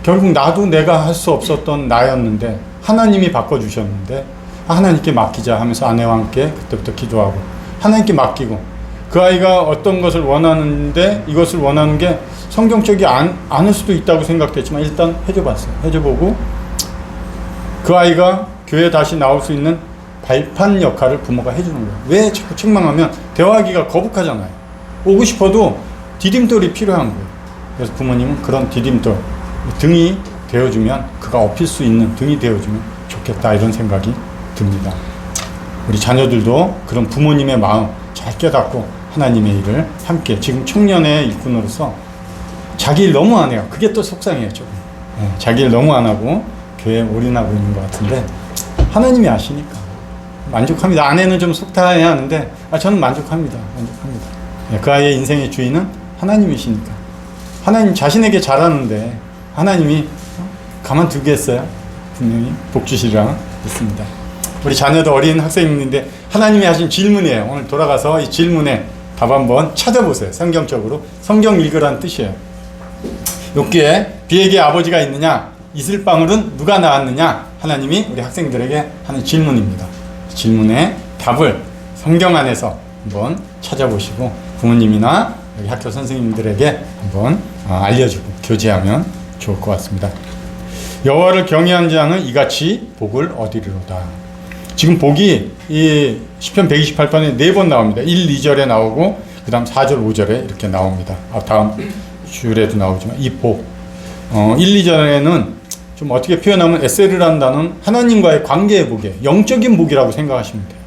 결국 나도 내가 할 수 없었던 나였는데 하나님이 바꿔주셨는데 하나님께 맡기자 하면서 아내와 함께 그때부터 기도하고 하나님께 맡기고, 그 아이가 어떤 것을 원하는데 이것을 원하는 게 성경적이 않을 수도 있다고 생각됐지만 일단 해줘봤어요. 해줘보고 그 아이가 교회에 다시 나올 수 있는 발판 역할을 부모가 해주는 거예요. 왜 자꾸 책망하면 대화하기가 거북하잖아요. 오고 싶어도 디딤돌이 필요한 거예요. 그래서 부모님은 그런 디딤돌, 등이 되어주면, 그가 업힐 수 있는 등이 되어주면 좋겠다, 이런 생각이 듭니다. 우리 자녀들도 그런 부모님의 마음 잘 깨닫고 하나님의 일을 함께, 지금 청년의 일꾼으로서 자기 일 너무 안 해요. 그게 또 속상해요, 조금. 자기 일 너무 안 하고 교회에 올인하고 있는 것 같은데 하나님이 아시니까 만족합니다. 아내는 좀 속타해야 하는데 저는 만족합니다. 만족합니다. 그 아이의 인생의 주인은 하나님이시니까. 하나님 자신에게 잘하는데 하나님이 가만두겠어요? 분명히 복 주시리라 믿습니다. 우리 자녀도 어린 학생인데 하나님이 하신 질문이에요. 오늘 돌아가서 이 질문에 답 한번 찾아보세요. 성경적으로. 성경 읽으라는 뜻이에요. 여기에 비에게 아버지가 있느냐? 있을 방울은 누가 낳았느냐? 하나님이 우리 학생들에게 하는 질문입니다. 질문의 답을 성경 안에서 한번 찾아보시고 부모님이나 여기 학교 선생님들에게 한번 알려주고 교제하면 좋을 것 같습니다. 여호와를 경외하는 자는 이같이 복을 얻으리로다. 지금 복이 이 시편 128편에 4번 나옵니다. 1, 2절에 나오고 그 다음 4절, 5절에 이렇게 나옵니다. 다음 줄에도 나오지만 이 복 1, 2절에는 좀 어떻게 표현하면 에세르라는 단어는 하나님과의 관계의 복이에요. 영적인 복이라고 생각하시면 돼요.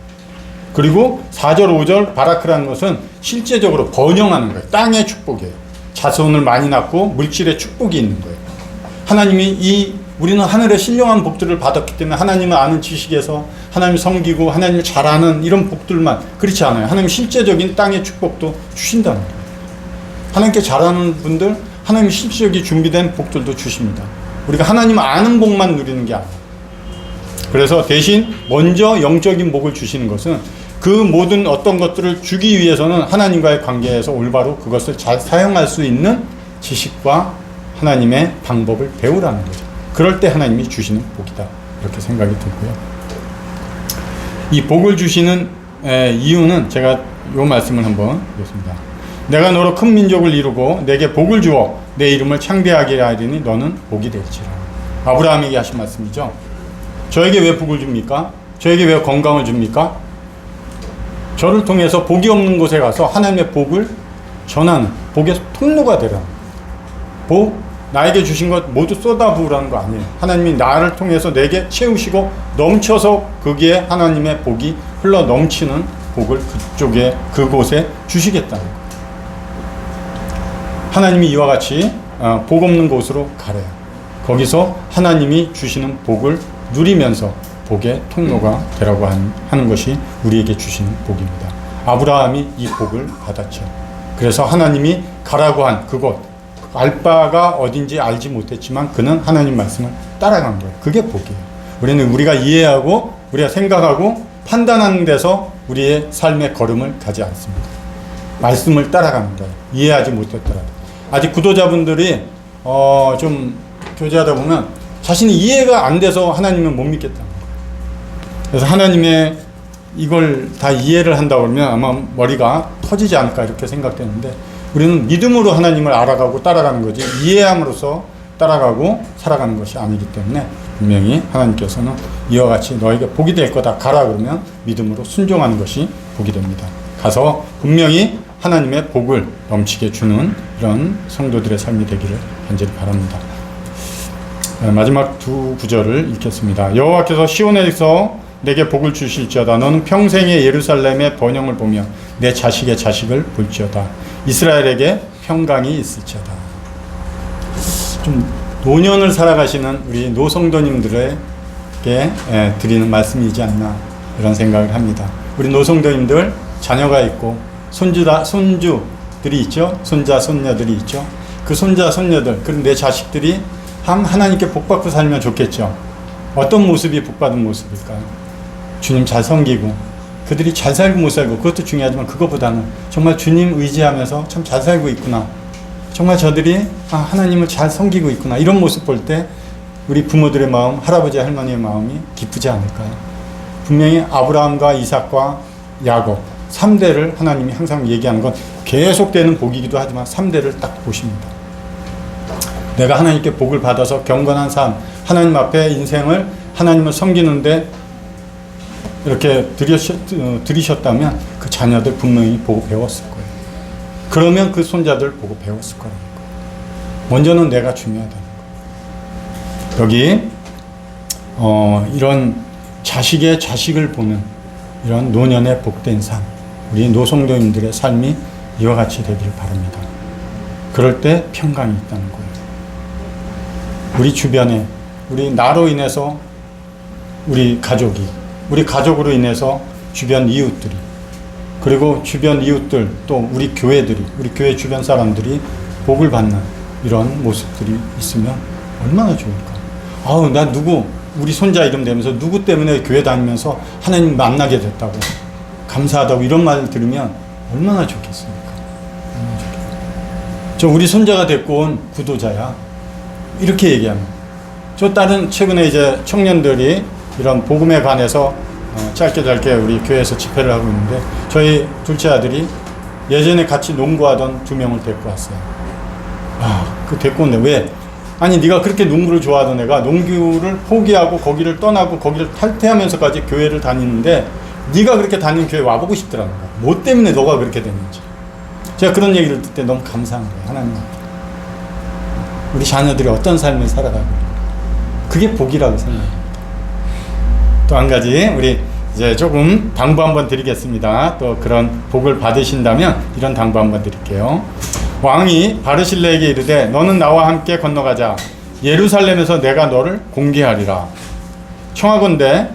그리고 4절, 5절 바라크라는 것은 실제적으로 번영하는 거예요. 땅의 축복이에요. 자손을 많이 낳고 물질의 축복이 있는 거예요. 하나님이 우리는 하늘의 신령한 복들을 받았기 때문에 하나님을 아는 지식에서 하나님을 섬기고 하나님을 잘 아는 이런 복들만, 그렇지 않아요. 하나님 실제적인 땅의 축복도 주신다는 거예요. 하나님께 잘 아는 분들 하나님 실제적인 준비된 복들도 주십니다. 우리가 하나님을 아는 복만 누리는 게 아니에요. 그래서 대신 먼저 영적인 복을 주시는 것은 그 모든 어떤 것들을 주기 위해서는 하나님과의 관계에서 올바로 그것을 잘 사용할 수 있는 지식과 하나님의 방법을 배우라는 거죠. 그럴 때 하나님이 주시는 복이다, 이렇게 생각이 들고요. 이 복을 주시는 이유는 제가 이 말씀을 한번 보겠습니다. 내가 너로 큰 민족을 이루고 내게 복을 주어 내 이름을 창대하게 하리니 너는 복이 될지라. 아브라함에게 하신 말씀이죠. 저에게 왜 복을 줍니까? 저에게 왜 건강을 줍니까? 저를 통해서 복이 없는 곳에 가서 하나님의 복을 전하는 복의 통로가 되라. 나에게 주신 것 모두 쏟아부으라는 거 아니에요. 하나님이 나를 통해서 내게 채우시고 넘쳐서 거기에 하나님의 복이 흘러 넘치는 복을 그곳에 주시겠다는 거예요. 하나님이 이와 같이 복 없는 곳으로 가래요. 거기서 하나님이 주시는 복을 누리면서 복의 통로가 되라고 하는 것이 우리에게 주시는 복입니다. 아브라함이 이 복을 받았죠. 그래서 하나님이 가라고 한 그곳, 알 바가 어딘지 알지 못했지만 그는 하나님 말씀을 따라간 거예요. 그게 복이에요. 우리는 우리가 이해하고 우리가 생각하고 판단하는 데서 우리의 삶의 걸음을 가지 않습니다. 말씀을 따라가는 거예요. 이해하지 못했더라도. 아직 구도자분들이 좀 교제하다 보면 자신이 이해가 안 돼서 하나님은 못 믿겠다는 거예요. 그래서 하나님의 이걸 다 이해를 한다 그러면 아마 머리가 터지지 않을까 이렇게 생각되는데, 우리는 믿음으로 하나님을 알아가고 따라가는 거지 이해함으로써 따라가고 살아가는 것이 아니기 때문에 분명히 하나님께서는 이와 같이 너에게 복이 될 거다 가라 그러면 믿음으로 순종하는 것이 복이 됩니다. 가서 분명히 하나님의 복을 넘치게 주는 이런 성도들의 삶이 되기를 간절히 바랍니다. 마지막 두 구절을 읽겠습니다. 여호와께서 시온에서 내게 복을 주실지어다. 너는 평생에 예루살렘의 번영을 보며 내 자식의 자식을 볼지어다. 이스라엘에게 평강이 있을지어다. 좀 노년을 살아가시는 우리 노성도님들에게 드리는 말씀이지 않나 이런 생각을 합니다. 우리 노성도님들 자녀가 있고 손주들이 있죠. 손자 손녀들이 있죠. 그 손자 손녀들, 그리고 내 자식들이 하나님께 복받고 살면 좋겠죠. 어떤 모습이 복받은 모습일까요? 주님 잘 섬기고 그들이 잘 살고 못 살고 그것도 중요하지만 그것보다는 정말 주님 의지하면서 참 잘 살고 있구나, 정말 저들이 하나님을 잘 섬기고 있구나, 이런 모습 볼 때 우리 부모들의 마음, 할아버지 할머니의 마음이 기쁘지 않을까요? 분명히 아브라함과 이삭과 야곱 3대를 하나님이 항상 얘기하는 건 계속되는 복이기도 하지만 3대를 딱 보십니다. 내가 하나님께 복을 받아서 경건한 삶, 하나님 앞에 인생을 하나님을 섬기는데 이렇게 들이셨다면 그 자녀들 분명히 보고 배웠을 거예요. 그러면 그 손자들 보고 배웠을 거라는 거예요. 먼저는 내가 중요하다는 거예요. 여기 이런 자식의 자식을 보는 이런 노년의 복된 삶, 우리 노성도님들의 삶이 이와 같이 되기를 바랍니다. 그럴 때 평강이 있다는 거예요. 우리 주변에, 우리 나로 인해서 우리 가족으로 인해서 주변 이웃들이, 그리고 주변 이웃들, 또 우리 교회들이, 우리 교회 주변 사람들이 복을 받는 이런 모습들이 있으면 얼마나 좋을까. 나 우리 손자 이름 대면서 누구 때문에 교회 다니면서 하나님 만나게 됐다고, 감사하다고 이런 말을 들으면 얼마나 좋겠습니까? 저 우리 손자가 데리고 온 구도자야, 이렇게 얘기하면. 저 다른 최근에 이제 청년들이 이런 복음에 관해서 짧게 우리 교회에서 집회를 하고 있는데, 저희 둘째 아들이 예전에 같이 농구하던 2명을 데리고 왔어요. 그 데리고 온데 왜? 아니 네가 그렇게 농구를 좋아하던 애가 농구를 포기하고 거기를 떠나고 거기를 탈퇴하면서까지 교회를 다니는데 네가 그렇게 다니는 교회 와보고 싶더라는 거야. 뭐 때문에 너가 그렇게 됐는지. 제가 그런 얘기를 듣을 때 너무 감사한 거예요. 하나님 앞에 우리 자녀들이 어떤 삶을 살아가고, 그게 복이라고 생각합니다. 또 한 가지 우리 이제 조금 당부 한번 드리겠습니다. 또 그런 복을 받으신다면 이런 당부 한번 드릴게요. 왕이 바르실레에게 이르되 너는 나와 함께 건너가자. 예루살렘에서 내가 너를 공개하리라. 청하건대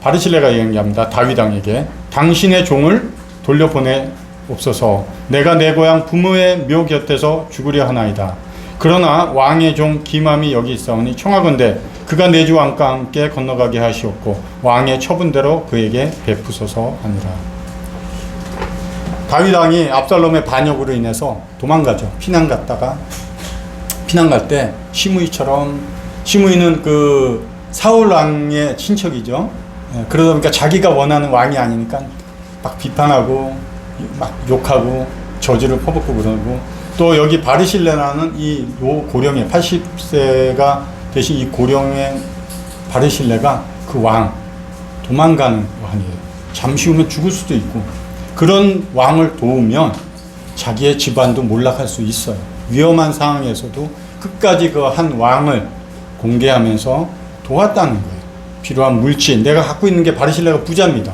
바르실레가 얘기합니다. 다윗 왕에게 당신의 종을 돌려보내옵소서. 내가 내 고향 부모의 묘 곁에서 죽으려 하나이다. 그러나 왕의 종 기맘이 여기 있사오니 청하건대 그가 내 주 왕과 함께 건너가게 하시옵고 왕의 처분대로 그에게 베푸소서 하니라. 다윗 왕이 압살롬의 반역으로 인해서 도망가죠. 피난 갈 때 시므이는 그 사울 왕의 친척이죠. 그러다 보니까 자기가 원하는 왕이 아니니까 막 비판하고 막 욕하고 저주를 퍼붓고 그러고, 또 여기 바르실레라는 이 고령의 80세가 되신 이 고령의 바르실레가 그 왕, 도망가는 왕이에요. 잠시 후면 죽을 수도 있고, 그런 왕을 도우면 자기의 집안도 몰락할 수 있어요. 위험한 상황에서도 끝까지 그 한 왕을 공개하면서 도왔다는 거예요. 필요한 물질, 내가 갖고 있는 게 바르실레가 부자입니다.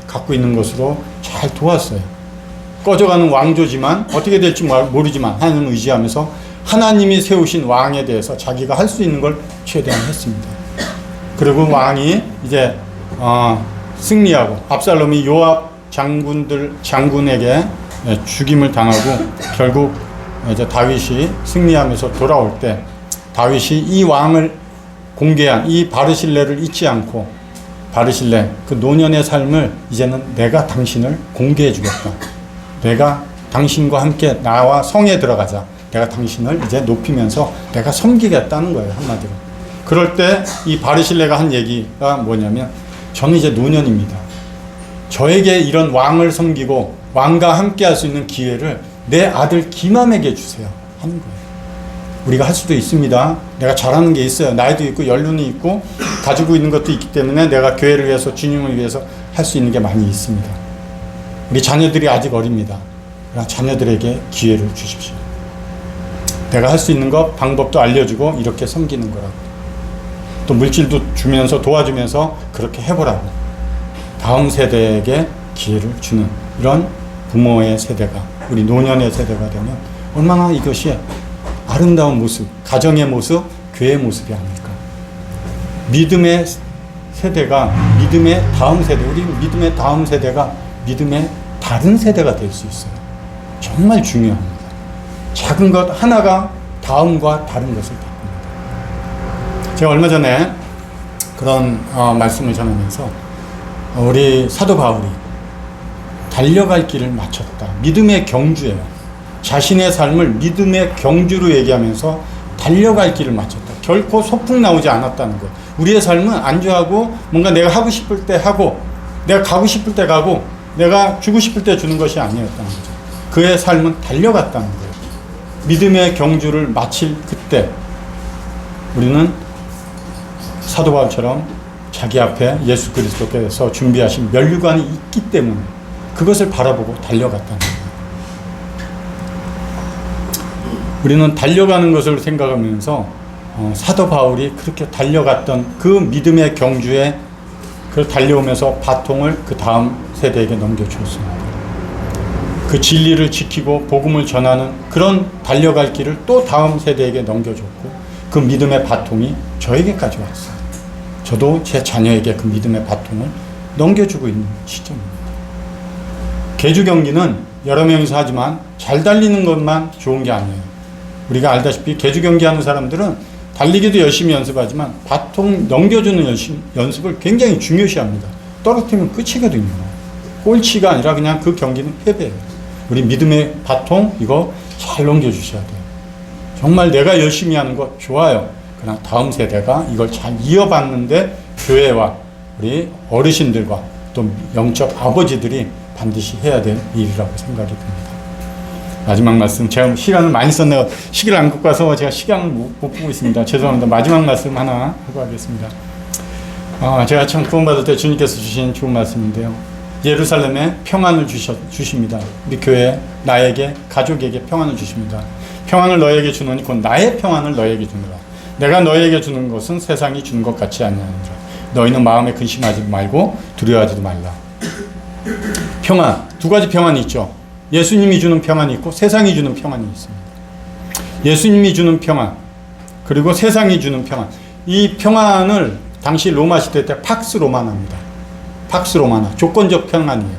갖고 있는 것으로 잘 도왔어요. 꺼져가는 왕조지만 어떻게 될지 모르지만 하나님을 의지하면서 하나님이 세우신 왕에 대해서 자기가 할 수 있는 걸 최대한 했습니다. 그리고 왕이 이제 승리하고, 압살롬이 요압 장군에게 죽임을 당하고 결국 이제 다윗이 승리하면서 돌아올 때, 다윗이 이 왕을 공개한 이 바르실레를 잊지 않고, 바르실레 그 노년의 삶을 이제는 내가 당신을 공개해 주겠다. 내가 당신과 함께 나와 성에 들어가자. 내가 당신을 이제 높이면서 내가 섬기겠다는 거예요, 한마디로. 그럴 때 이 바르실레가 한 얘기가 뭐냐면, 저는 이제 노년입니다. 저에게 이런 왕을 섬기고 왕과 함께 할 수 있는 기회를 내 아들 기맘에게 주세요 하는 거예요. 우리가 할 수도 있습니다. 내가 잘하는 게 있어요. 나이도 있고 연륜이 있고 가지고 있는 것도 있기 때문에 내가 교회를 위해서, 주님을 위해서 할 수 있는 게 많이 있습니다. 우리 자녀들이 아직 어립니다. 그러나 자녀들에게 기회를 주십시오. 내가 할 수 있는 것, 방법도 알려주고 이렇게 섬기는 거라고. 또 물질도 주면서 도와주면서 그렇게 해보라고. 다음 세대에게 기회를 주는 이런 부모의 세대가, 우리 노년의 세대가 되면 얼마나 이것이 아름다운 모습, 가정의 모습, 교회의 모습이 아닐까. 믿음의 세대가 믿음의 다음 세대, 우리 믿음의 다음 세대가 믿음의 다른 세대가 될 수 있어요. 정말 중요합니다. 작은 것 하나가 다음과 다른 것을 바꿉니다. 제가 얼마 전에 그런 말씀을 전하면서 우리 사도 바울이 달려갈 길을 마쳤다. 믿음의 경주예요. 자신의 삶을 믿음의 경주로 얘기하면서 달려갈 길을 마쳤다. 결코 소풍 나오지 않았다는 것. 우리의 삶은 안주하고 뭔가 내가 하고 싶을 때 하고, 내가 가고 싶을 때 가고, 내가 주고 싶을 때 주는 것이 아니었다는 거죠. 그의 삶은 달려갔다는 거예요. 믿음의 경주를 마칠 그때 우리는 사도 바울처럼 자기 앞에 예수 그리스도께서 준비하신 면류관이 있기 때문에 그것을 바라보고 달려갔다는 거예요. 우리는 달려가는 것을 생각하면서 사도 바울이 그렇게 달려갔던 그 믿음의 경주에 그 달려오면서 바통을 그 다음 세대에게 넘겨주었습니다. 그 진리를 지키고 복음을 전하는 그런 달려갈 길을 또 다음 세대에게 넘겨줬고, 그 믿음의 바통이 저에게까지 왔어요. 저도 제 자녀에게 그 믿음의 바통을 넘겨주고 있는 시점입니다. 계주 경기는 여러 명이서 하지만 잘 달리는 것만 좋은 게 아니에요. 우리가 알다시피 계주 경기 하는 사람들은 달리기도 열심히 연습하지만 바통 넘겨주는 연습을 굉장히 중요시합니다. 떨어뜨리면 끝이거든요. 꼴찌가 아니라 그냥 그 경기는 패배예요. 우리 믿음의 바통 이거 잘 넘겨주셔야 돼요. 정말 내가 열심히 하는 거 좋아요. 그러나 다음 세대가 이걸 잘 이어받는데 교회와 우리 어르신들과 또 영적 아버지들이 반드시 해야 될 일이라고 생각이 듭니다. 마지막 말씀, 제가 시간을 많이 썼네요. 시계를 안 갖고 와서 제가 시간을 못 보고 있습니다. 죄송합니다. 마지막 말씀 하나 하고 하겠습니다. 제가 참 구원받을 때 주님께서 주신 좋은 말씀인데요. 예루살렘에 평안을 주십니다. 우리 교회, 나에게, 가족에게 평안을 주십니다. 평안을 너에게 주노니 곧 나의 평안을 너에게 주노라. 내가 너에게 주는 것은 세상이 주는 것 같지 아니하니라. 너희는 마음에 근심하지 말고 두려워하지도 말라. 평안, 두 가지 평안이 있죠. 예수님이 주는 평안이 있고 세상이 주는 평안이 있습니다. 예수님이 주는 평안, 그리고 세상이 주는 평안. 이 평안을 당시 로마 시대 때 팍스 로마나입니다. 팍스 로마나, 조건적 평안이에요.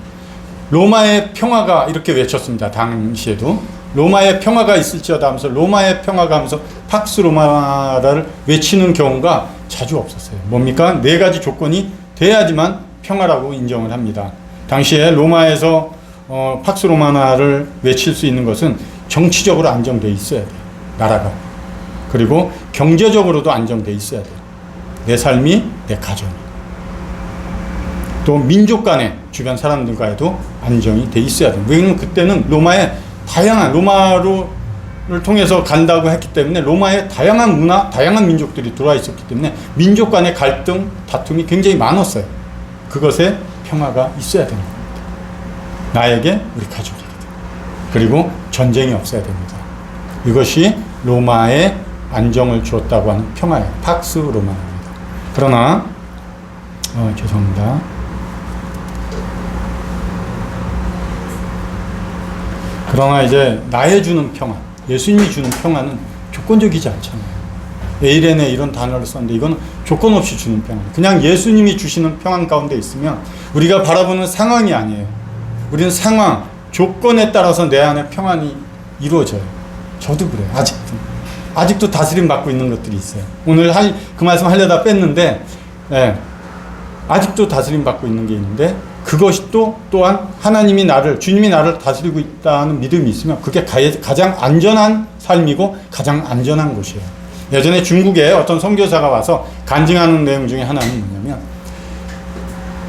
로마의 평화가 이렇게 외쳤습니다. 당시에도 로마의 평화가 있을지어다 하면서 로마의 평화가 하면서 팍스 로마를 외치는 경우가 자주 없었어요. 뭡니까? 네 가지 조건이 돼야지만 평화라고 인정을 합니다. 당시에 로마에서 팍스 로마나를 외칠 수 있는 것은 정치적으로 안정되어 있어야 돼요. 나라가. 그리고 경제적으로도 안정되어 있어야 돼요. 내 삶이, 내 가정이. 또 민족 간에, 주변 사람들과에도 안정이 돼 있어야 돼요. 왜냐하면 그때는 로마에 다양한 로마를 통해서 간다고 했기 때문에 로마에 다양한 문화, 다양한 민족들이 들어와 있었기 때문에 민족 간의 갈등, 다툼이 굉장히 많았어요. 그것에 평화가 있어야 되는 겁니다. 나에게, 우리 가족에게. 그리고 전쟁이 없어야 됩니다. 이것이 로마의 안정을 주었다고 하는 평화예요. 팍스 로마입니다. 그러나 죄송합니다. 그러나 이제 나의 주는 평화, 예수님이 주는 평화는 조건적이지 않잖아요. 에이렌에 이런 단어를 썼는데 이건 조건 없이 주는 평화. 그냥 예수님이 주시는 평안 가운데 있으면 우리가 바라보는 상황이 아니에요. 우리는 상황, 조건에 따라서 내 안에 평안이 이루어져요. 저도 그래요. 아직도 다스림 받고 있는 것들이 있어요. 오늘 그 말씀 하려다 뺐는데, 아직도 다스림 받고 있는 게 있는데, 그것이 또한 주님이 나를 다스리고 있다는 믿음이 있으면 그게 가장 안전한 삶이고 가장 안전한 곳이에요. 예전에 중국에 어떤 선교사가 와서 간증하는 내용 중에 하나는 뭐냐면,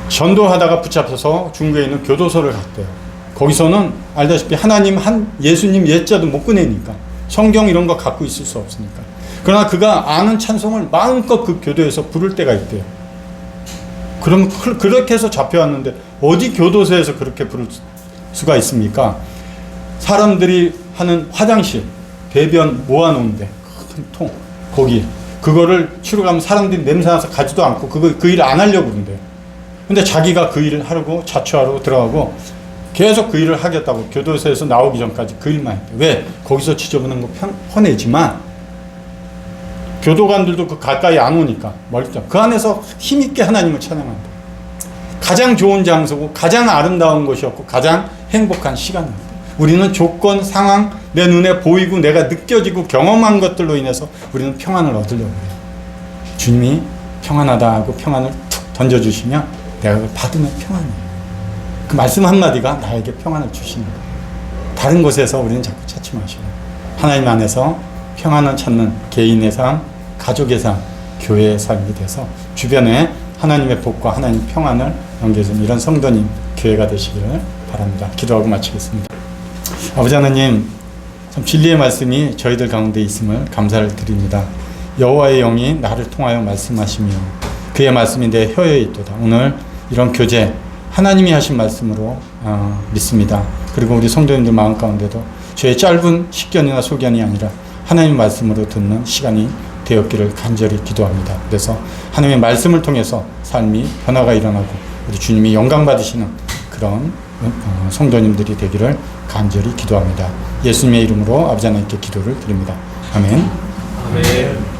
전도하다가 붙잡혀서 중국에 있는 교도소를 갔대요. 거기서는 알다시피 예수님 예자도 못 꺼내니까 성경 이런 거 갖고 있을 수 없으니까. 그러나 그가 아는 찬송을 마음껏 그 교도에서 부를 때가 있대요. 그럼 그렇게 해서 잡혀왔는데 어디 교도소에서 그렇게 부를 수가 있습니까? 사람들이 하는 화장실, 대변 모아놓은데 큰 통, 거기 그거를 치러 가면 사람들이 냄새나서 가지도 않고 그 일을 안 하려고 그런대요. 근데 자기가 그 일을 하려고 자초하러 들어가고 계속 그 일을 하겠다고 교도소에서 나오기 전까지 그 일만 했대요. 왜? 거기서 지저분한 거 퍼내지만 교도관들도 그 가까이 안 오니까 멀쩡. 그 안에서 힘있게 하나님을 찬양한다. 가장 좋은 장소고 가장 아름다운 곳이었고 가장 행복한 시간입니다. 우리는 조건, 상황, 내 눈에 보이고 내가 느껴지고 경험한 것들로 인해서 우리는 평안을 얻으려고 해요. 주님이 평안하다 하고 평안을 툭 던져주시면 내가 그걸 받으면 평안이에요. 그 말씀 한마디가 나에게 평안을 주시는 거예요. 다른 곳에서 우리는 자꾸 찾지 마시고 하나님 안에서 평안을 찾는 개인의 삶, 가족의 삶, 교회의 삶이 돼서 주변에 하나님의 복과 하나님 평안을 넘겨주는 이런 성도님, 교회가 되시기를 바랍니다. 기도하고 마치겠습니다. 아버지 하나님, 참 진리의 말씀이 저희들 가운데 있음을 감사를 드립니다. 여호와의 영이 나를 통하여 말씀하시며 그의 말씀이 내 혀에 있도다. 오늘 이런 교제 하나님이 하신 말씀으로 믿습니다. 그리고 우리 성도님들 마음 가운데도 저의 짧은 식견이나 소견이 아니라 하나님 말씀으로 듣는 시간이 되었기를 간절히 기도합니다. 그래서 하나님의 말씀을 통해서 삶이 변화가 일어나고 우리 주님이 영광 받으시는 그런 성도님들이 되기를 간절히 기도합니다. 예수님의 이름으로 아버지 하나님께 기도를 드립니다. 아멘. 아멘.